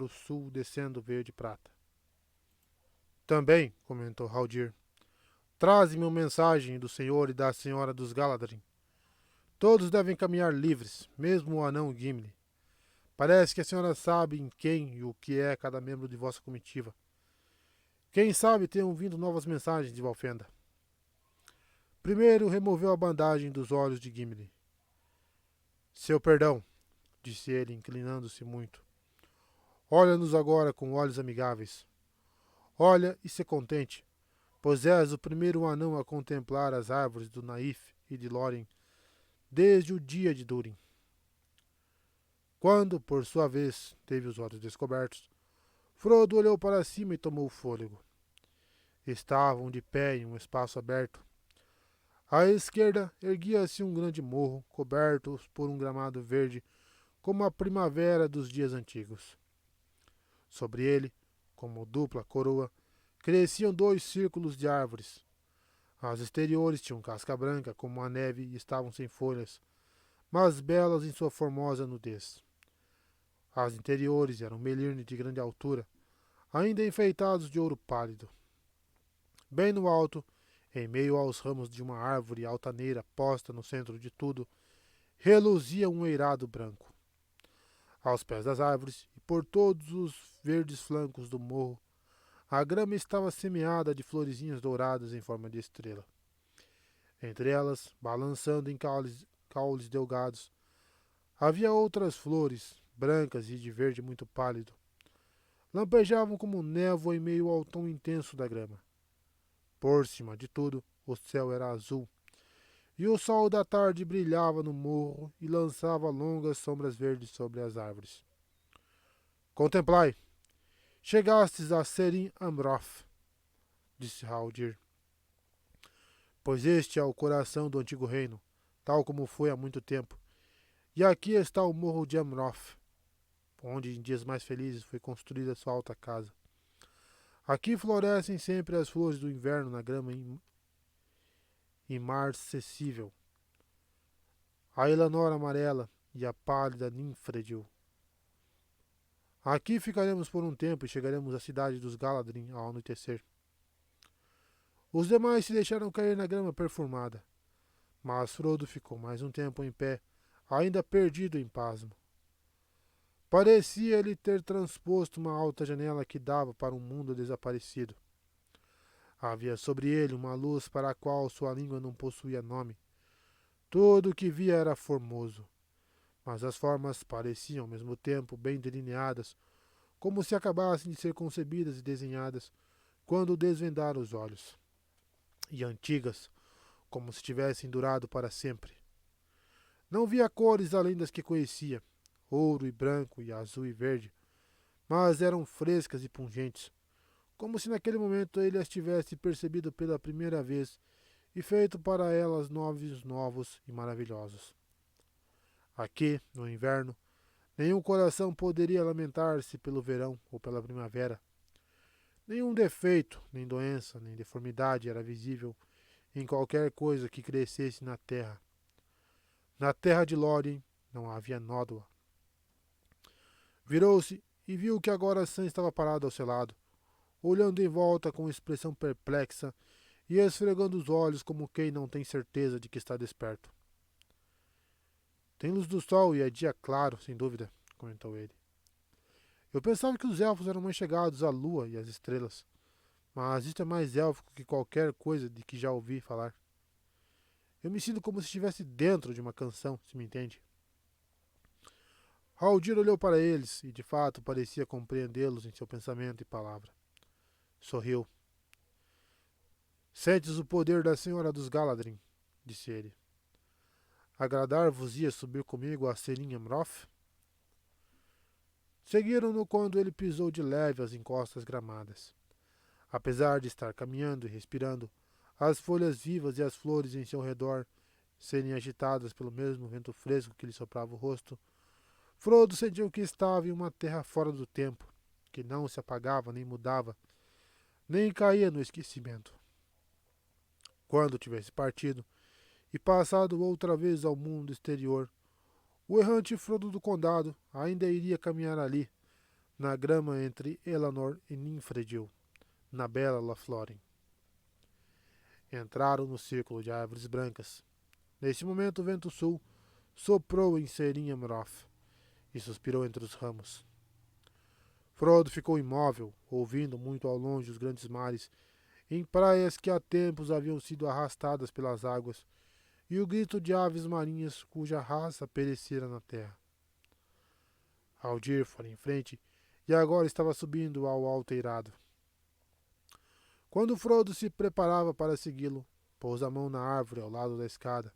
sul, descendo o veio de prata. Também, comentou Haldir, traze-me uma mensagem do senhor e da senhora dos Galadrim. Todos devem caminhar livres, mesmo o anão Gimli. Parece que a senhora sabe em quem e o que é cada membro de vossa comitiva. Quem sabe tenham vindo novas mensagens de Valfenda. Primeiro removeu a bandagem dos olhos de Gimli. Seu perdão, disse ele, inclinando-se muito. Olha-nos agora com olhos amigáveis. Olha e se contente, pois és o primeiro anão a contemplar as árvores do Naif e de Lórien desde o dia de Durin. Quando, por sua vez, teve os olhos descobertos, Frodo olhou para cima e tomou fôlego. Estavam de pé em um espaço aberto. À esquerda erguia-se um grande morro, coberto por um gramado verde, como a primavera dos dias antigos. Sobre ele, como dupla coroa, cresciam 2 círculos de árvores. As exteriores tinham casca branca como a neve e estavam sem folhas, mas belas em sua formosa nudez. As interiores eram melirne de grande altura, ainda enfeitados de ouro pálido. Bem no alto, em meio aos ramos de uma árvore altaneira posta no centro de tudo, reluzia um eirado branco. Aos pés das árvores e por todos os verdes flancos do morro, a grama estava semeada de florezinhas douradas em forma de estrela. Entre elas, balançando em caules delgados, havia outras flores, brancas e de verde muito pálido. Lampejavam como névoa em meio ao tom intenso da grama. Por cima de tudo, o céu era azul, e o sol da tarde brilhava no morro e lançava longas sombras verdes sobre as árvores. Contemplai! Chegastes a Serim Amroth, disse Haldir. Pois este é o coração do antigo reino, tal como foi há muito tempo. E aqui está o morro de Amroth, onde em dias mais felizes foi construída sua alta casa. Aqui florescem sempre as flores do inverno na grama imarcessível. A Elanor amarela e a pálida Ninfredil. Aqui ficaremos por um tempo e chegaremos à cidade dos Galadrim ao anoitecer. Os demais se deixaram cair na grama perfumada, mas Frodo ficou mais um tempo em pé, ainda perdido em pasmo. Parecia ele ter transposto uma alta janela que dava para um mundo desaparecido. Havia sobre ele uma luz para a qual sua língua não possuía nome. Tudo o que via era formoso, mas as formas pareciam ao mesmo tempo bem delineadas, como se acabassem de ser concebidas e desenhadas quando desvendaram os olhos, e antigas, como se tivessem durado para sempre. Não via cores além das que conhecia, ouro e branco e azul e verde, mas eram frescas e pungentes, como se naquele momento ele as tivesse percebido pela primeira vez e feito para elas novos e maravilhosos. Aqui, no inverno, nenhum coração poderia lamentar-se pelo verão ou pela primavera. Nenhum defeito, nem doença, nem deformidade era visível em qualquer coisa que crescesse na terra. Na terra de Lórien não havia nódoa. Virou-se e viu que agora Sam estava parado ao seu lado, olhando em volta com expressão perplexa e esfregando os olhos como quem não tem certeza de que está desperto. Tem luz do sol e é dia claro, sem dúvida, comentou ele. Eu pensava que os elfos eram mais chegados à lua e às estrelas, mas isto é mais élfico que qualquer coisa de que já ouvi falar. Eu me sinto como se estivesse dentro de uma canção, se me entende. Haldir olhou para eles e, de fato, parecia compreendê-los em seu pensamento e palavra. Sorriu. Sentes o poder da Senhora dos Galadrim, disse ele. Agradar-vos-ia subir comigo a Selim Amroth? Seguiram-no quando ele pisou de leve as encostas gramadas. Apesar de estar caminhando e respirando, as folhas vivas e as flores em seu redor serem agitadas pelo mesmo vento fresco que lhe soprava o rosto, Frodo sentiu que estava em uma terra fora do tempo, que não se apagava nem mudava, nem caía no esquecimento. Quando tivesse partido e passado outra vez ao mundo exterior, o errante Frodo do Condado ainda iria caminhar ali, na grama entre Elanor e Ninfredil, na bela Lothlórien. Entraram no círculo de árvores brancas. Neste momento o vento sul soprou em Serim Amroth e suspirou entre os ramos. Frodo ficou imóvel, ouvindo muito ao longe os grandes mares, em praias que há tempos haviam sido arrastadas pelas águas, e o grito de aves marinhas cuja raça perecera na terra. Haldir fora em frente e agora estava subindo ao alteirado. Quando Frodo se preparava para segui-lo, pôs a mão na árvore ao lado da escada.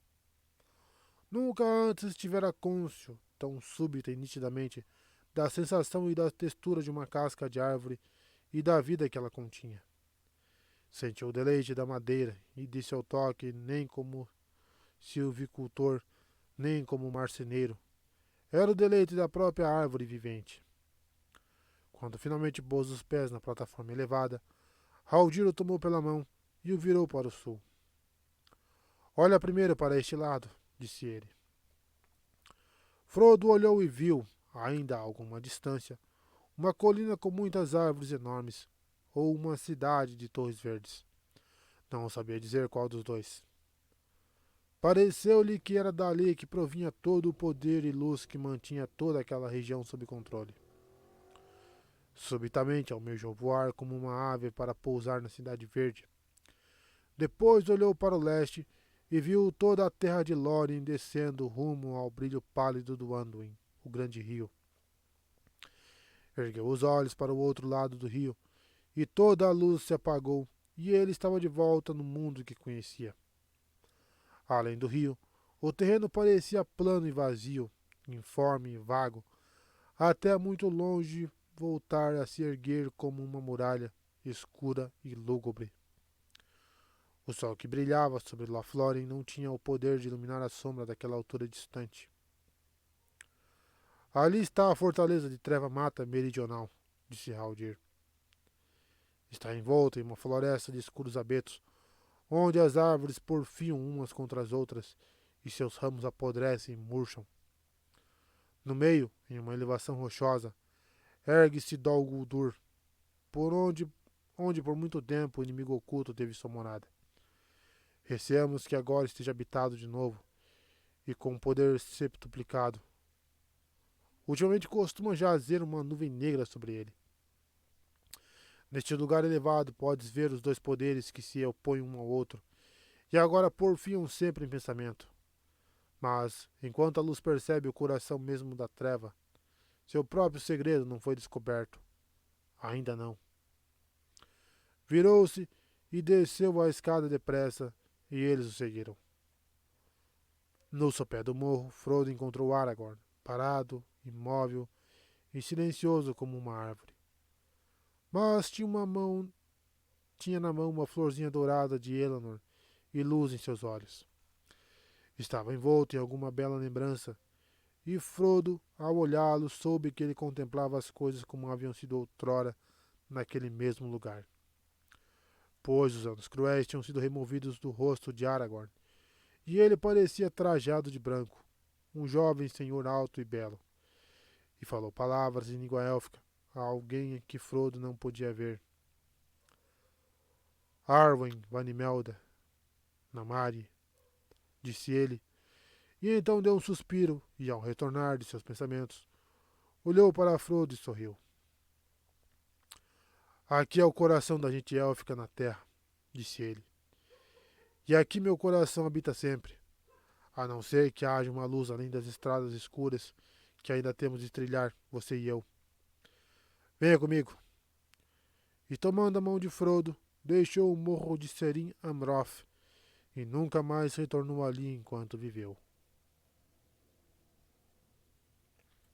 Nunca antes estivera cônscio, tão súbita e nitidamente, da sensação e da textura de uma casca de árvore e da vida que ela continha. Sentiu o deleite da madeira e de seu toque nem como silvicultor, nem como marceneiro. Era o deleite da própria árvore vivente. Quando finalmente pôs os pés na plataforma elevada, Haldir o tomou pela mão e o virou para o sul. Olha primeiro para este lado, disse ele. Frodo olhou e viu, ainda a alguma distância, uma colina com muitas árvores enormes, ou uma cidade de torres verdes. Não sabia dizer qual dos dois. Pareceu-lhe que era dali que provinha todo o poder e luz que mantinha toda aquela região sob controle. Subitamente almejou voar como uma ave para pousar na Cidade Verde. Depois olhou para o leste e viu toda a terra de Lórien descendo rumo ao brilho pálido do Anduin, o grande rio. Ergueu os olhos para o outro lado do rio, e toda a luz se apagou, e ele estava de volta no mundo que conhecia. Além do rio, o terreno parecia plano e vazio, informe e vago, até muito longe voltar a se erguer como uma muralha, escura e lúgubre. O sol que brilhava sobre Lothlórien não tinha o poder de iluminar a sombra daquela altura distante. Ali está a fortaleza de Treva Mata Meridional, disse Haldir. Está envolta em uma floresta de escuros abetos, onde as árvores porfiam umas contra as outras e seus ramos apodrecem e murcham. No meio, em uma elevação rochosa, ergue-se Dol Guldur, onde por muito tempo o inimigo oculto teve sua morada. Receamos que agora esteja habitado de novo e com poder septuplicado. Ultimamente costuma jazer uma nuvem negra sobre ele. Neste lugar elevado podes ver os dois poderes que se opõem um ao outro, e agora porfiam sempre em pensamento. Mas, enquanto a luz percebe o coração mesmo da treva, seu próprio segredo não foi descoberto. Ainda não. Virou-se e desceu a escada depressa, e eles o seguiram. No sopé do morro, Frodo encontrou Aragorn, parado, imóvel e silencioso como uma árvore. Mas tinha na mão uma florzinha dourada de Elanor e luz em seus olhos. Estava envolto em alguma bela lembrança, e Frodo, ao olhá-lo, soube que ele contemplava as coisas como haviam sido outrora naquele mesmo lugar. Pois os anos cruéis tinham sido removidos do rosto de Aragorn, e ele parecia trajado de branco, um jovem senhor alto e belo, e falou palavras em língua élfica a alguém que Frodo não podia ver. Arwen Vanimelda, Namari, disse ele, e então deu um suspiro e, ao retornar de seus pensamentos, olhou para Frodo e sorriu. Aqui é o coração da gente élfica na terra, disse ele, e aqui meu coração habita sempre, a não ser que haja uma luz além das estradas escuras que ainda temos de trilhar, você e eu. Venha comigo. E tomando a mão de Frodo, deixou o morro de Serim Amroth e nunca mais retornou ali enquanto viveu.